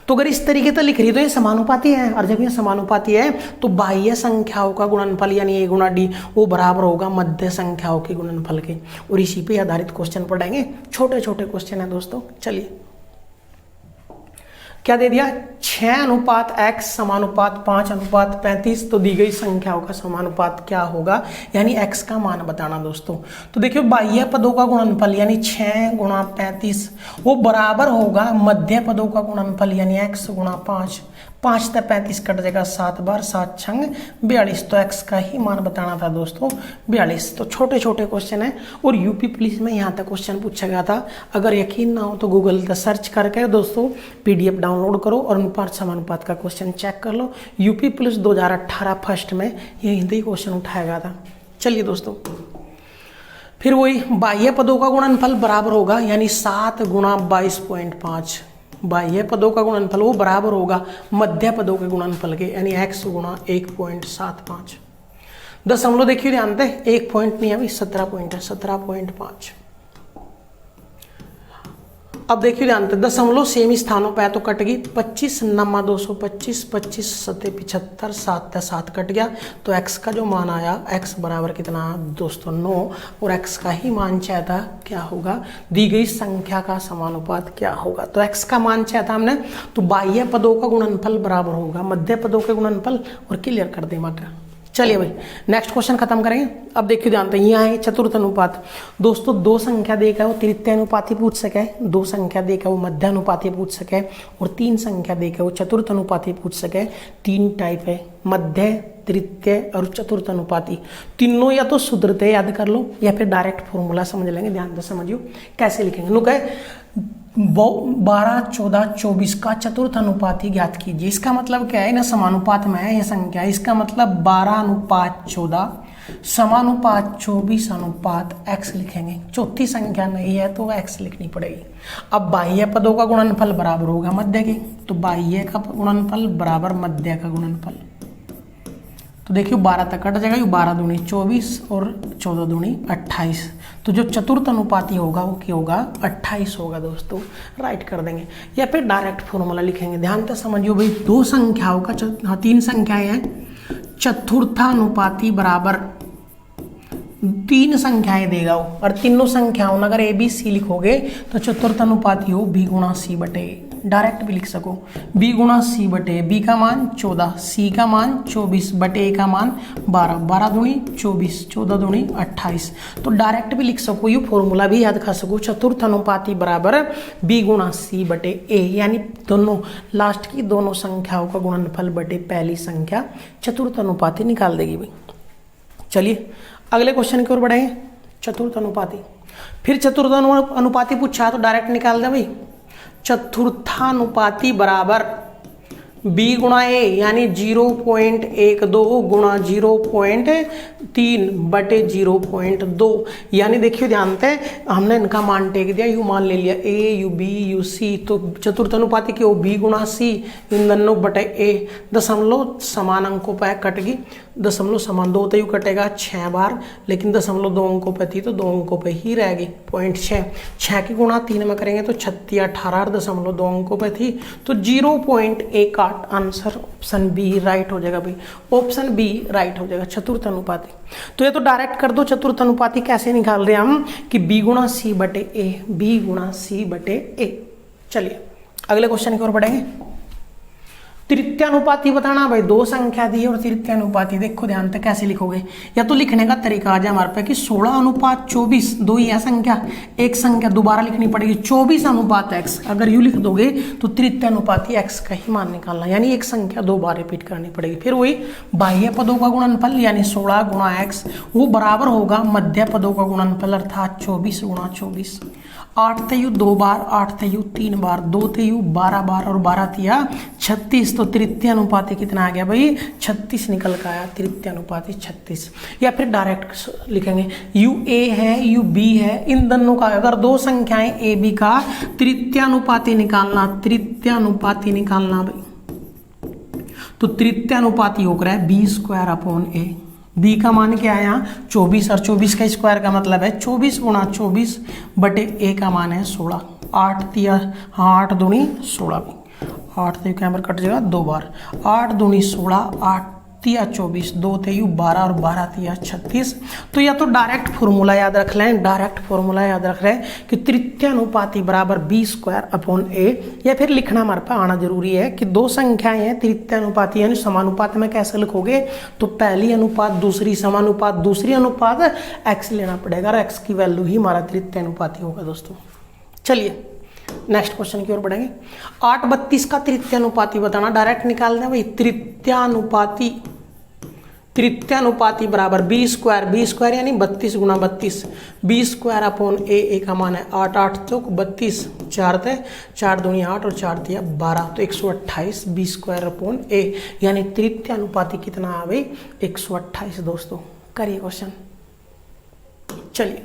तो अगर इस तरीके से लिख रही तो ये समानुपाती है, और जब ये समानुपाती है तो बाह्य संख्याओं का गुणनफल यानी A गुणा D वो बराबर होगा मध्य संख्याओं के गुणनफल के। और इसी पे आधारित क्वेश्चन पढ़ेंगे, छोटे छोटे क्वेश्चन है दोस्तों। चलिए क्या दे दिया, 6 अनुपात x समानुपात 5 अनुपात 35, तो दी गई संख्याओं का समानुपात क्या होगा, यानी x का मान बताना दोस्तों। तो देखियो बाह्य पदों का गुणनफल यानी 6 गुणा 35 वो बराबर होगा मध्य पदों का गुणनफल यानी x गुणा 5, 5 से 35 कट जाएगा 7 बार, 7 छंग 42, तो x का ही मान बताना था दोस्तों 42। तो छोटे छोटे क्वेश्चन है, और यूपी पुलिस में यहाँ तक क्वेश्चन पूछा गया था। अगर यकीन ना हो तो गूगल पर सर्च करके दोस्तों PDF डाउनलोड करो और अनुपात समानुपात का क्वेश्चन चेक कर लो। यूपी पुलिस 2018 फर्स्ट में ये हिंदी क्वेश्चन उठाया गया था। चलिए दोस्तों फिर वही बाह्य पदों का गुणनफल बराबर होगा यानी 7 गुणा 22.5, बाह्य पदों का गुणनफल वो बराबर होगा मध्य पदों के गुणनफल के यानी x गुणा 1.75। दशमलव देखिए ध्यान दे, 1 पॉइंट नहीं है अभी, 17 पॉइंट है, 17.5। अब देखिए ध्यान दे, दशमलव सेम स्थानों पर तो कट गई, 25 9 225, 25 7 75, 7 7 कट गया, तो x का जो मान आया x बराबर कितना दोस्तों 9, और x का ही मान चाहता क्या होगा, दी गई संख्या का समानुपात क्या होगा। तो x का मान चाहता हमने, तो बाह्य पदों का गुणनफल बराबर होगा मध्य पदों के गुणनफल, और क्लियर कर दे मात्र। चलिए भाई नेक्स्ट क्वेश्चन खत्म करेंगे। अब देखिए जानते हैं यहाँ है चतुर्थ अनुपात। दोस्तों 2 संख्या देकर वो तृतीय अनुपाती पूछ सके, 2 संख्या देकर वो मध्य अनुपाती पूछ सके, और 3 संख्या देकर वो चतुर्थ अनुपाती पूछ सके। 3 टाइप है, मध्य, तृतीय और चतुर्थ अनुपाती। तीनों या तो सूत्र याद कर लो या फिर डायरेक्ट फॉर्मूला समझ लेंगे। ध्यान से समझियो कैसे लिखेंगे। नुक है 12, 14, 24 का चतुर्थ अनुपाती ज्ञात कीजिए। इसका मतलब क्या है ना, समानुपात में है ये संख्या, इसका मतलब 12:14 समानुपात 24 x लिखेंगे। चौथी संख्या नहीं है तो x लिखनी पड़ेगी। अब बाह्य पदों का गुणनफल बराबर होगा मध्य के, तो बाह्य का गुणनफल बराबर मध्य का गुणनफल। तो देखिए 12 तक कट जाएगा, 12 दूनी 24 और 14 दूनी 28। तो जो चतुर्थ अनुपाती होगा वो क्या होगा, 28 होगा दोस्तों। राइट कर देंगे या फिर डायरेक्ट फॉर्मूला लिखेंगे। ध्यान से समझियो भाई, दो संख्याओं का हाँ 3 संख्याएं हैं, चतुर्थानुपाती बराबर 3 संख्याएं देगा वो, और तीनों संख्याओं अगर ए बी सी लिखोगे तो चतुर्थ अनुपाती हो बी गुणा सी बटे। डायरेक्ट भी लिख सको, बी गुणा सी बटे, बी का मान 14, सी का मान 24 बटे ए का मान 12, 12 दूनी 24, 14 दूनी 28। तो डायरेक्ट भी लिख सको, ये फॉर्मूला भी याद कर सको, चतुर्थ अनुपाती बराबर बी गुणा सी बटे ए, यानी दोनों लास्ट की दोनों संख्याओं का गुणनफल बटे पहली संख्या चतुर्थ अनुपाती निकाल देगी भाई। चलिए अगले क्वेश्चन की ओर बढ़ेंगे। चतुर्थ अनुपाती, फिर चतुर्थ अनुपाती पूछा तो डायरेक्ट निकाल दे भाई। चतुर्थानुपाती बराबर b गुणा ए, यानी 0.12 गुणा 0.3 बटे 0.2। यानी देखिए ध्यान से हमने इनका मान टेक दिया, यू मान ले लिया ए यू बी यू सी, तो चतुर्थ अनुपाती क्यों b गुणा सी इन दोनों बटे ए। दशमलव समान अंकों पर कट गई, दशमलव समान 2 तो यू कटेगा 6 बार, लेकिन दशमलव 2 अंकों पर थी तो 2 अंकों पर ही रह गई। 0.6 की गुणा 3 में करेंगे तो 36, 18 दशमलव 2 अंकों पर थी तो 0.1। आंसर ऑप्शन बी राइट हो जाएगा भाई, ऑप्शन बी राइट हो जाएगा चतुर्थ अनुपाती। तो ये तो डायरेक्ट कर दो। चतुर्थ अनुपाती कैसे निकाल रहे हैं हम कि b गुणा सी बटे ए, b गुणा सी बटे ए। चलिए अगले क्वेश्चन की ओर बढ़ेंगे। तृतीयानुपाती बताना भाई, दो संख्या दी है और तृतीयानुपाती देखो ध्यान से कैसे लिखोगे, या तो लिखने का तरीका आ जाए हमारे पे कि 16:24 दो ही है संख्या, एक संख्या दोबारा लिखनी पड़ेगी 24:x। अगर यू लिख दोगे तो तृतीयानुपाती x का ही मान निकालना, यानी एक संख्या 2 बार रिपीट करनी पड़ेगी। फिर वही बाह्य पदों का गुणनफल यानी 16 गुणा x वो बराबर होगा मध्य पदों का गुणनफल अर्थात 24 गुणा 24। 8 तेयु 2 बार, 8 तेयु 3 बार, 2 तेयु 12 बार और 12 तिया 36। तो तृतीय अनुपाती कितना आ गया भाई, 36 निकल का आया तृतीय अनुपाती 36। या फिर डायरेक्ट लिखेंगे यू ए है यू बी है, इन दोनों का अगर दो संख्याएं ए बी का तृतीय अनुपाती निकालना, तृतीय अनुपाती निकालना भाई, तो तृतीय अनुपाती होकर है b²/a। b का मान क्या है यहाँ 24, और 24 का स्क्वायर का मतलब है 24 गुणा 24 बटे a का मान है 16। 8 तिया हाँ 8 दूनी 16 भी, 8 तेयु कैमर कट जाएगा 2 बार, 8 दूनी 16, 8 तिया 24, 2 तेयु 12 और 12 तिया 36। तो या तो डायरेक्ट फॉर्मूला याद रख लें, डायरेक्ट फॉर्मूला याद रख लें कि तृतीय अनुपाती बराबर b²/a, या फिर लिखना हमारे पास आना जरूरी है कि दो संख्याएं हैं तृतीय अनुपाती, यानी समानुपात में कैसे लिखोगे तो पहली अनुपात दूसरी समानुपात दूसरी अनुपात x लेना पड़ेगा, और x की वैल्यू ही हमारा तृतीय अनुपाती होगा दोस्तों। चलिए नेक्स्ट क्वेश्चन की ओर बढ़ेंगे। 8:32 का तृतीय अनुपाती बताना, डायरेक्ट निकाल दें भाई। तृतीय अनुपाती बराबर b² यानी 32 गुणा 32, b²/a का मान है 8, 8 चौक 32, 4 थे 4 दूनी 8 और 4 दिया 12, तो 128 b²/a, यानी तृतीय अनुपाती कितना है भाई 128 दोस्तों। करिए क्वेश्चन। चलिए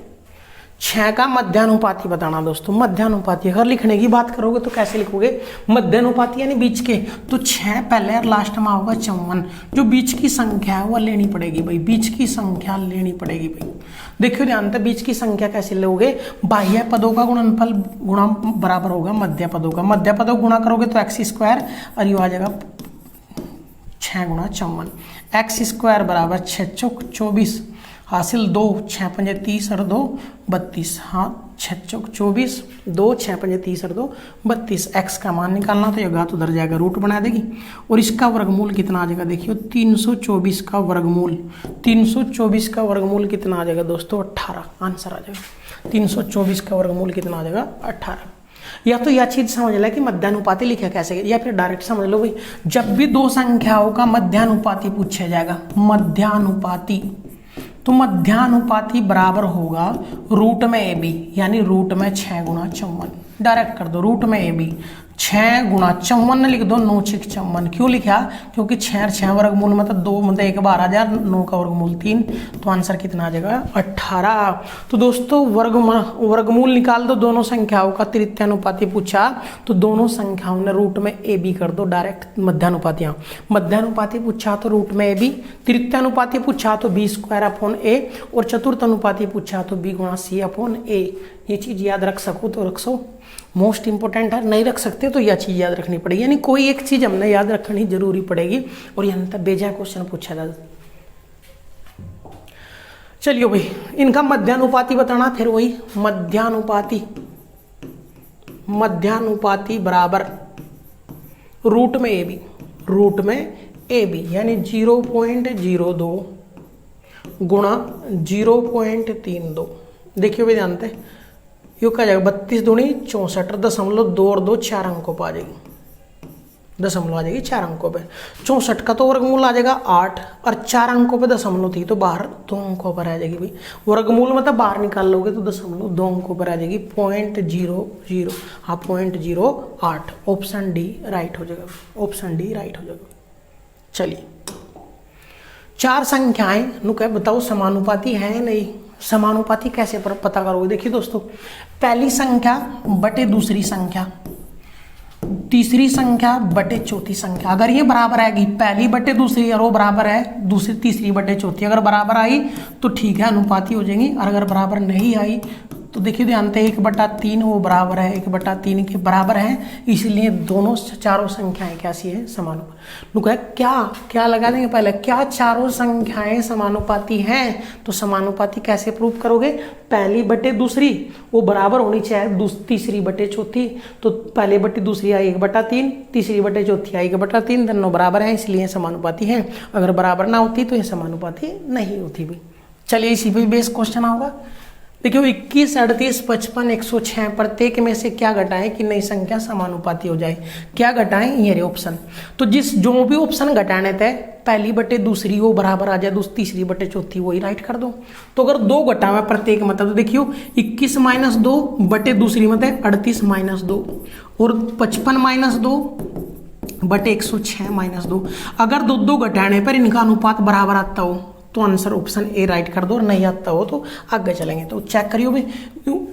6 का मध्यानुपाती बताना दोस्तों। मध्यानुपाती अगर लिखने की बात करोगे तो कैसे लिखोगे, मध्यानुपाती यानी बीच के, तो 6 पहले और लास्ट में होगा 54, जो बीच की संख्या है वो लेनी पड़ेगी भाई, बीच की संख्या लेनी पड़ेगी भाई। देखियो ध्यान से बीच की संख्या कैसे लोगे, बाह्य पदों का गुणनफल गुणा बराबर होगा मध्य पदों का, मध्य पदों गुणा करोगे तो x² और ये आ जाएगा 6 गुणा 54, x² बराबर 6 चौक 24 हासिल 2, 6 पंजे 30 और 2 32, हाँ 6 चौक 24, 2 6 पंजे 30 और 2 32। x का मान निकालना तो ये घात उधर जाएगा रूट बना देगी, और इसका वर्गमूल कितना आ जाएगा देखियो 324 का वर्गमूल, 324 का वर्गमूल कितना आ जाएगा दोस्तों 18। आंसर आ जाएगा 324 का वर्गमूल कितना आ जाएगा 18। या तो यह चीज समझ ले कि मध्यानुपाती लिखा कैसे, या फिर डायरेक्ट समझ लो भाई, जब भी दो संख्याओं का मध्यानुपाती पूछा जाएगा, मध्यानुपाती, तो मध्यानुपाती बराबर होगा रूट में ए बी, यानी रूट में 6 गुणा 54। डायरेक्ट कर दो रूट में ए बी। 6 गुणा 54 लिख दो, 9 6 54। क्यों लिखा? क्योंकि 6 और 6 वर्गमूल मतलब 2 मतलब 1 12,000, 9 का वर्गमूल 3, तो आंसर कितना आ जाएगा 18। तो दोस्तों वर्गमूल निकाल दो दोनों संख्याओं का, तृतीयानुपाती पूछा तो दोनों संख्याओं ने रूट में ए बी कर दो डायरेक्ट। मध्यानुपाती पूछा तो रूट में ए बी, तृतीयानुपाती पूछा तो बी स्क्वायर अपॉन ए, और चतुर्थ अनुपाती पूछा तो बी गुणा सी अपॉन ए। ये चीज याद रख सको तो रख सो, मोस्ट इंपोर्टेंट है। नहीं रख सकते तो यह चीज याद रखनी पड़ेगी, यानी कोई एक चीज हमने याद रखनी जरूरी पड़ेगी, और यहाँ तक बेजा क्वेश्चन पूछा जाता। चलिए भाई, इनका मध्यानुपाती बताना, फिर वही मध्यानुपाती बराबर रूट में ए बी, यानी 0.02 गुणा 0.32। देखिए भाई ध्यान से, यो क्या जाएगा 32 दूनी 64, 0.2 और 2 4 अंकों पर आ जाएगी, दशमलव आ जाएगी 4 अंकों पे। 64 का तो वर्गमूल आ जाएगा 8, और 4 अंकों पे दशमलव थी तो बाहर 2 अंकों पर आ जाएगी भाई। वर्गमूल मतलब बाहर निकाल लोगे तो दशमलव 2 अंकों पर आ जाएगी, 0.00, हाँ 0.08। ऑप्शन डी राइट हो जाएगा, ऑप्शन डी राइट हो जाएगा। चलिए 4 संख्याएं नुके बताओ समानुपाती है या नहीं। समानुपाती कैसे पता करोगे? देखिए दोस्तों, पहली संख्या बटे दूसरी संख्या, तीसरी संख्या बटे चौथी संख्या, अगर ये बराबर आएगी पहली बटे दूसरी और वो बराबर है दूसरी तीसरी बटे चौथी, अगर बराबर आई तो ठीक है अनुपाती हो जाएंगी, और अगर बराबर नहीं आई तो देखिए ध्यान से 1/3 वो बराबर है 1/3 के बराबर है, इसलिए दोनों चारों संख्याएं कैसी है समानुपाती। क्या लगा देंगे पहले, क्या चारों संख्याएं समानुपाती हैं? तो समानुपाती कैसे प्रूव करोगे? पहली बटे दूसरी वो बराबर होनी चाहिए तीसरी बटे चौथी, तो पहले बटे दूसरी आई 1/3, तीसरी बटे चौथी आई 1/3, दोनों बराबर है इसलिए समानुपाती है। अगर बराबर ना होती तो ये समानुपाती नहीं होती भी। चलिए इसी पे बेस क्वेश्चन होगा। देखियो 21, 38, 55, 106 प्रत्येक में से क्या घटाएं कि नई संख्या समानुपाती हो जाए। क्या घटाएं? ये रे ऑप्शन। तो जो भी ऑप्शन घटाने थे पहली बटे दूसरी वो बराबर आ जाए तीसरी बटे चौथी, वही राइट कर दो। तो अगर 2 घटावे प्रत्येक मतलब तो देखियो 21 - 2 बटे दूसरी मतलब 38 - 2, और 55 - 2 बटे 106 - 2। अगर 2 घटाने पर इनका अनुपात बराबर आता हो तो आंसर ऑप्शन ए राइट कर दो, और नहीं आता हो तो आगे चलेंगे। तो चेक करियो भाई,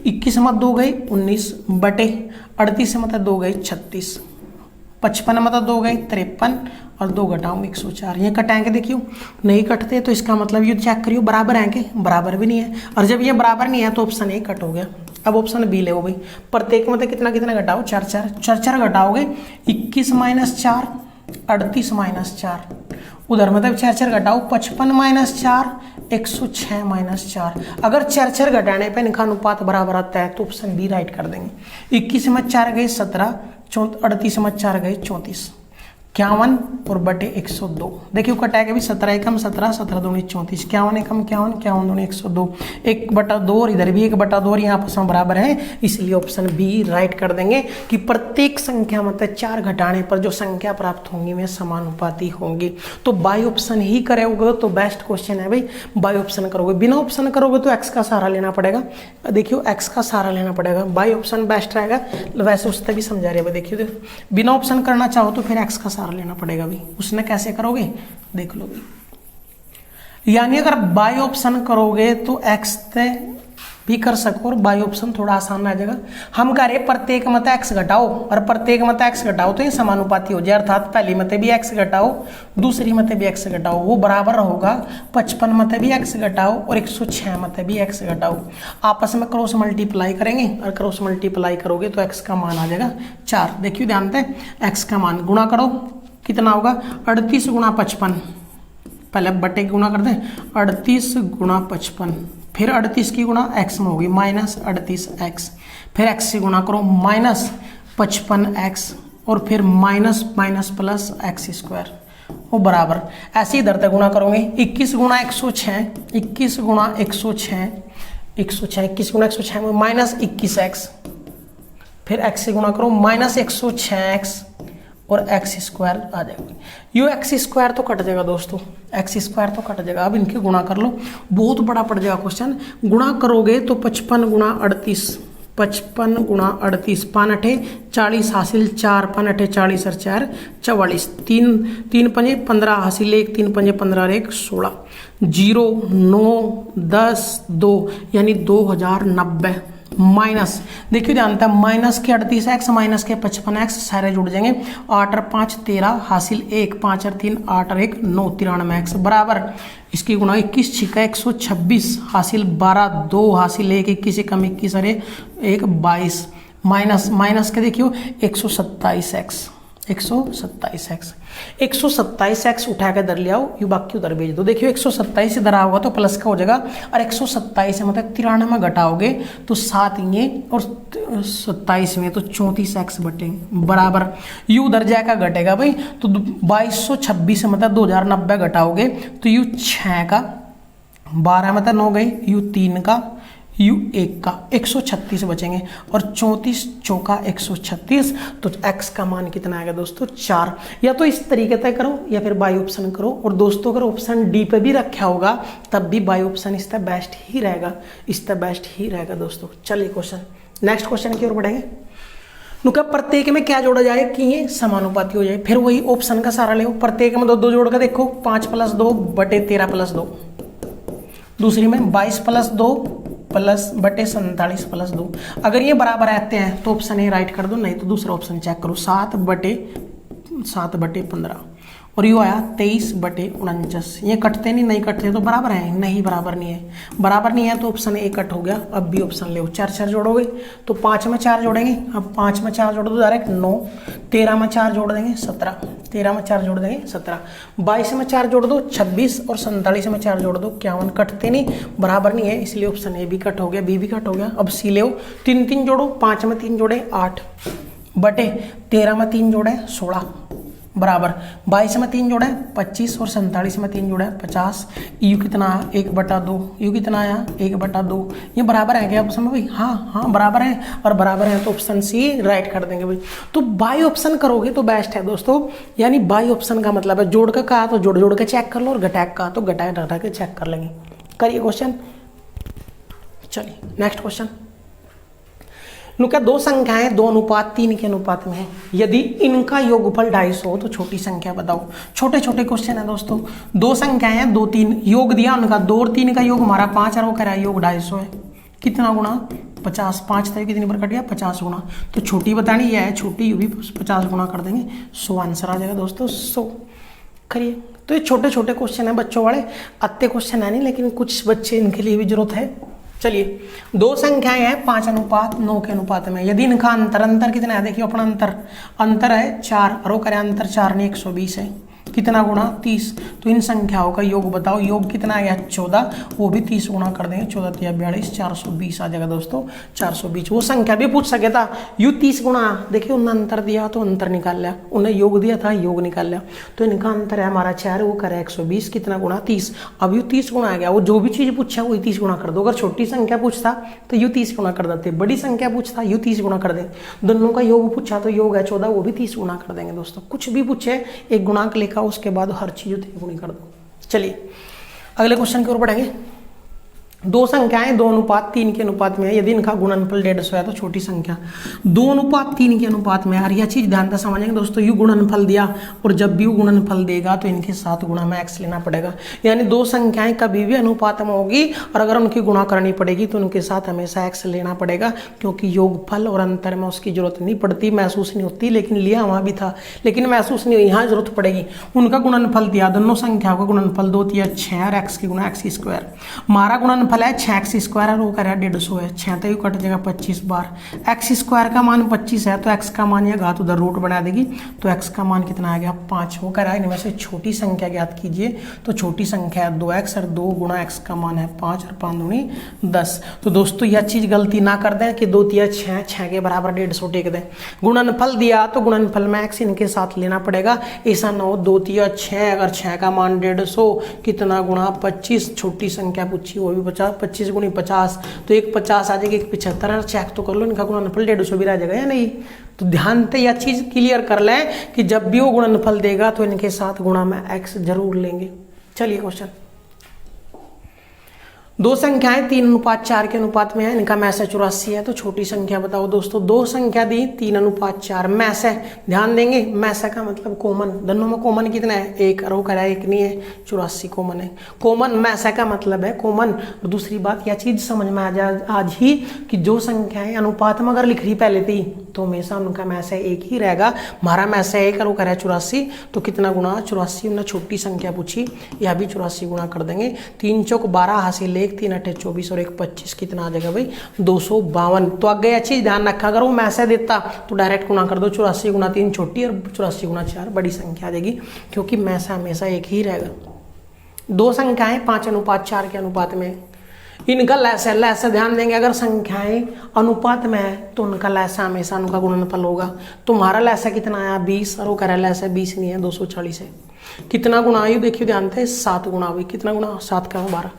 21 में 2 गए 19 बटे 38 में 2 गए 36, 55 में 2 गए 53, और 2 घटाओगे 104। ये कटाएंगे, देखियो नहीं कटते तो इसका मतलब ये चेक करियो बराबर है कि बराबर भी नहीं है, और जब ये बराबर नहीं है तो ऑप्शन ए कट हो गया। अब ऑप्शन बी ले भाई, प्रत्येक में कितना कितना घटाओ 4 घटाओगे 21 - 4 38 - 4, उधर मतलब 4 घटाओ 55 - 4 106 - 4। अगर 4 घटाने पे इनका अनुपात बराबर आता है तो ऑप्शन बी राइट कर देंगे। 21 में 4 गए 17, 38 में 4 गए 34, 51 और बटे 102। देखियो कटाएगा भी 17 एकम 17, 17 दूनी 34, 51 एकम 51, 51 दूनी 102, 1/2 और इधर भी 1/2 और यहाँ आपस में बराबर है, इसलिए ऑप्शन बी राइट कर देंगे कि प्रत्येक संख्या मतलब 4 घटाने पर जो संख्या प्राप्त होंगी वे समानुपाती होंगी। तो बाई ऑप्शन ही करोगे तो बेस्ट क्वेश्चन है भाई, बाई ऑप्शन करोगे। बिना ऑप्शन करोगे तो एक्स का सहारा लेना पड़ेगा, देखियो एक्स का सहारा लेना पड़ेगा, बाई ऑप्शन बेस्ट रहेगा। वैसे उससे भी समझा रहे देखियो, बिना ऑप्शन करना चाहो तो फिर एक्स का सहारा लेना पड़ेगा भी। उसने कैसे करोगे देख लो भी, यानी अगर बाई ऑप्शन करोगे तो एक्स भी कर सको, और बाई ऑप्शन थोड़ा आसान आ जाएगा। हम कह रहे प्रत्येक मत एक्स घटाओ, और प्रत्येक मत एक्स घटाओ तो ये समानुपाती हो जाए, अर्थात पहली मत भी एक्स घटाओ दूसरी मत भी एक्स घटाओ, वो बराबर होगा 55 मत भी एक्स घटाओ और 106 मत भी एक्स घटाओ। आपस में क्रॉस मल्टीप्लाई करेंगे, और क्रॉस मल्टीप्लाई करोगे तो एक्स का मान आ जाएगा 4। देखिए ध्यान से, एक्स का मान गुणा करो कितना होगा 38 गुणा 55, पहले बटे गुणा कर दें 38 गुणा 55, फिर 38 की गुणा x में होगी -38x, फिर x से गुणा करो -55x, और फिर माइनस प्लस x², वो बराबर ऐसे ही इधर तक गुणा करोगे 21 गुणा 106, 21 गुणा 106, 21 गुणा 106 में -21x, फिर x से गुणा करो -106x और x² आ जाएगा। यो x² तो कट जाएगा दोस्तों, x² तो कट जाएगा। अब इनके गुणा कर लो, बहुत बड़ा पड़ जाएगा क्वेश्चन। गुणा करोगे तो 55 गुणा 38 55 गुणा 38, 5 अठे 40 हासिल 4, 5 अठे 40 और 4 44, 3 पंजे 15 हासिल 1, 3 पंजे 15 और 1 16, 0 9 10 2 यानी 2090 माइनस, देखिए ध्यान था माइनस के 38x माइनस के 55x सारे जुड़ जाएंगे, 8 और 5 13 हासिल 1, 5 और 3 8 और 1 9 93x बराबर इसकी गुणा 21 छिका 126 हासिल 12 2 हासिल 1 21 कम 21 और 1 22 माइनस माइनस के देखियो 127x 127x उठा के इधर ले आओ, यू बाकी उधर भेज दो। देखियो 127 इधर आओगा तो प्लस का हो जाएगा और 127 मतलब 93 में घटाओगे तो 7 ये और 27 में तो 34x बटे बराबर यू उधर जाएगा घटेगा भाई, तो 2226 मतलब 2090 घटाओगे तो यू 6 का 12 मतलब 9 गई, यू 3 का यू 1 का 136 बचेंगे और 34 चौका 136, तो x का मान कितना आएगा दोस्तों 4। या तो इस तरीके से करो या फिर बाई ऑप्शन करो, और दोस्तों अगर ऑप्शन डी पे भी रखा होगा तब भी बाई ऑप्शन इसका बेस्ट ही रहेगा, इसका बेस्ट ही रहेगा दोस्तों। चलिए क्वेश्चन नेक्स्ट क्वेश्चन की ओर बढ़ेंगे। नुका प्रत्येक में क्या जोड़ा जाए कि ये समानुपाती हो जाए, फिर वही ऑप्शन का सारा ले, प्रत्येक में 2 जोड़ कर देखो 5 + 2 बटे 13 + 2, दूसरी में 22 + 2 प्लस बटे 47 + 2, अगर ये बराबर रहते हैं तो ऑप्शन ए राइट कर दो, नहीं तो दूसरा ऑप्शन चेक करो 7 बटे 15 और यू आया 23 बटे 49, ये कटते नहीं कटते तो बराबर है, नहीं बराबर नहीं है तो ऑप्शन ए कट हो गया। अब भी ऑप्शन ले 4 जोड़ोगे तो 5 में 4 जोड़ेंगे, अब 5 में 4 जोड़ दो डायरेक्ट 9, 13 में 4 जोड़ देंगे 17, 13 में 4 जोड़ देंगे 17, 22 में 4 जोड़ दो 26 और 47 में 4 जोड़ दो 51, कटते नहीं बराबर नहीं है, इसलिए ऑप्शन ए भी कट हो गया, बी भी कट हो गया। अब सी ले 3 जोड़ो, 5 में 3 जोड़े 8 बटे 13 में 3 जोड़े 16 बराबर 22 में 3 जोड़े 25 और 47 में 3 जोड़े 50, यू कितना आया 1/2, यू कितना आया 1/2, ये बराबर है क्या ऑप्शन में भाई? हाँ बराबर है, और बराबर है तो ऑप्शन सी राइट कर देंगे भाई। तो बाई ऑप्शन करोगे तो बेस्ट है दोस्तों, यानी बाई ऑप्शन का मतलब है जोड़ का कहा तो जोड़ के चेक कर लो, और घटा का तो घटा के चेक कर लेंगे। करिए क्वेश्चन, चलिए नेक्स्ट क्वेश्चन। नुका 2 संख्याएं 2:3 के अनुपात में है, यदि इनका योगफल 250 हो तो छोटी संख्या बताओ। छोटे क्वेश्चन है दोस्तों, 2 संख्याएं 2 3 योग दिया उनका, 2 और 3 का योग हमारा 5 और वो कह रहा है योग 250 है, कितना गुणा 50, 5 था कितनी बार कट गया 50 गुणा, तो छोटी बतानी यह है छोटी, यू भी 50 गुणा कर देंगे 100 आंसर आ जाएगा दोस्तों 100। करिए, तो ये छोटे क्वेश्चन है बच्चों वाले, अत्ते क्वेश्चन है नहीं, लेकिन कुछ बच्चे इनके लिए भी जरूरत है। चलिए 2 संख्याएं हैं 5:9 के अनुपात में, यदि इनका अंतर कितना है, देखिए अपना अंतर है 4 और वो करें अंतर 4 नहीं 120 है, कितना गुणा 30, तो इन संख्याओं का योग बताओ, योग कितना आ गया 14, वो भी 30 गुणा कर देंगे 14 × 42 420 आ जाएगा दोस्तों 420। वो संख्या भी पूछ सके था, यू 30 गुणा, देखिए उन्होंने अंतर दिया तो अंतर निकाल लिया, उन्हें योग दिया था योग निकाल लिया, तो इनका अंतर है हमारा 4, वो करे 120, कितना गुणा 30, अब यू 30 गुणा आ गया, वो जो भी चीज़ पूछा वही 30 गुणा कर दो। अगर छोटी संख्या पूछता तो यू 30 गुणा कर देते, बड़ी संख्या पूछता यू 30 गुणा कर दे, दोनों का योग पूछा तो योग है 14, वो भी 30 गुणा कर देंगे दोस्तों। कुछ भी पूछे एक गुणांक लिखा उसके बाद हर चीज गुणी कर दो। चलिए अगले क्वेश्चन की ओर बढ़ेंगे। 2 संख्याएं 2:3 के अनुपात में है, यदि इनका गुणनफल 150 है तो छोटी संख्या। 2:3 के अनुपात में यार, यह चीज ध्यान से समझेंगे दोस्तों, यू गुणनफल दिया और जब भी गुणनफल देगा तो इनके साथ गुणा में x लेना पड़ेगा, यानी 2 संख्याएं कभी भी अनुपात में होगी और अगर उनकी गुणा करनी पड़ेगी तो उनके साथ हमेशा x लेना पड़ेगा, क्योंकि योगफल और अंतर में उसकी जरूरत नहीं पड़ती, महसूस नहीं होती, लेकिन लिया वहां भी था लेकिन महसूस नहीं हुई, यहाँ जरूरत पड़ेगी। उनका गुणनफल दिया, दोनों संख्याओं का गुणनफल 2 × 6 और x की गुणा x², हमारा गुणनफल है 6x² और वो करेगा 150 है, 6 तो यू कट जाएगा 25 बार, x² का मान 25 है तो x का मान या घात उधर रूट बना देगी, तो x का मान कितना आ गया 5, वो करेगा इनमें से छोटी संख्या ज्ञात कीजिए, तो छोटी संख्या है 2x और 2 गुणा x का मान है 5 और 5 दूनी 10। तो दोस्तों यह चीज गलती ना कर दें कि 2 × 6 6 के बराबर 150 टेक दें, गुणनफल दिया तो गुणनफल में x इनके साथ लेना पड़ेगा, ऐसा ना हो 2 × 6 अगर 6 का मान 150 कितना गुणा 25, छोटी संख्या पूछी वो भी 25 गुणी 50, तो एक 50 आ जाएगी, एक 75, चेक तो कर लो इनका गुणनफल 150 भी रह जाएगा या नहीं। तो ध्यान से यह चीज क्लियर कर लें कि जब भी वो गुणनफल देगा तो इनके साथ गुणा में x जरूर लेंगे। चलिए क्वेश्चन दो संख्याएं 3:4 के अनुपात में है, इनका मैस 84 है। तो छोटी संख्या बताओ दोस्तों, दो संख्या दी 3:4, मैस है, ध्यान देंगे मैस का मतलब कॉमन, दोनों में कॉमन कितना है, एक, और वो कह रहा है एक नहीं है, 84 कॉमन है। कॉमन मैस का मतलब है कॉमन। और दूसरी बात यह चीज समझ में आ जाए आज ही कि जो संख्याएं अनुपात में अगर लिख रही पहले थी तो हमेशा उनका मैस एक ही रहेगा। हमारा मैस है 1 और वो कह रहा है 84, तो कितना गुना 84, उन्होंने छोटी संख्या पूछी, यह भी 84 गुना कर देंगे। 3 चौक 12 हासिल 1, 3 अठे 24 और 1 25, कितना आ जाएगा भाई 252। तो आगे अच्छी ध्यान रखा, अगर वो मैसेज देता तो डायरेक्ट गुना कर दो, 84 गुना 3 छोटी और 84 गुना 4 बड़ी संख्या आ जाएगी, क्योंकि मैसा हमेशा एक ही रहेगा। दो संख्याएं 5:4 के अनुपात में, इनका लैस है, लैस ध्यान देंगे, अगर संख्याएं अनुपात में है तो उनका लैस हमेशा उनका गुणनफल होगा। तो हमारा लैस कितना आया 20 और वो कह रहा है लैस 20 नहीं है 240 है। कितना गुना आई देखिए ध्यान से, 7 गुना हुई। कितना गुना 7 का 12,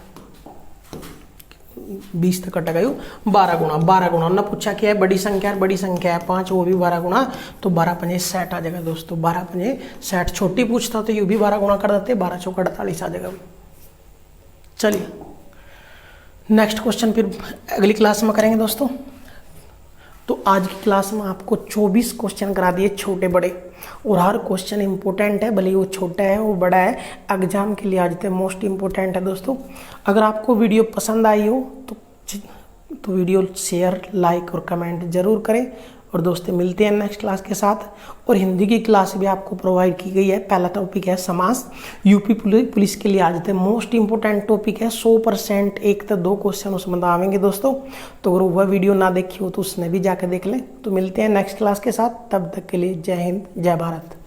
20 तक कट गई, 12 गुना ना पूछा क्या है, बड़ी संख्या है 5, वो भी 12 गुना, तो 12 पंजे 60 आ जाएगा दोस्तों, 12 पंजे 60। छोटी पूछता तो ये भी 12 गुना कर देते, 12 चौक 48 आ जाएगा। चलिए नेक्स्ट क्वेश्चन फिर अगली क्लास में करेंगे दोस्तों। तो आज की क्लास में आपको 24 क्वेश्चन करा दिए छोटे बड़े, और हर क्वेश्चन इंपॉर्टेंट है, भले वो छोटा है वो बड़ा है, एग्जाम के लिए आज तक मोस्ट इंपॉर्टेंट है दोस्तों। अगर आपको वीडियो पसंद आई हो तो वीडियो शेयर, लाइक और कमेंट जरूर करें। और दोस्तों मिलते हैं नेक्स्ट क्लास के साथ। और हिंदी की क्लास भी आपको प्रोवाइड की गई है। पहला टॉपिक है समास, यूपी पुलिस के लिए आज तक मोस्ट इंपोर्टेंट टॉपिक है, 100% 1 से 2 क्वेश्चन उसमें आवेंगे दोस्तों। तो अगर वह वीडियो ना देखी हो तो उसने भी जाकर देख लें। तो मिलते हैं नेक्स्ट क्लास के साथ, तब तक के लिए जय हिंद, जय भारत।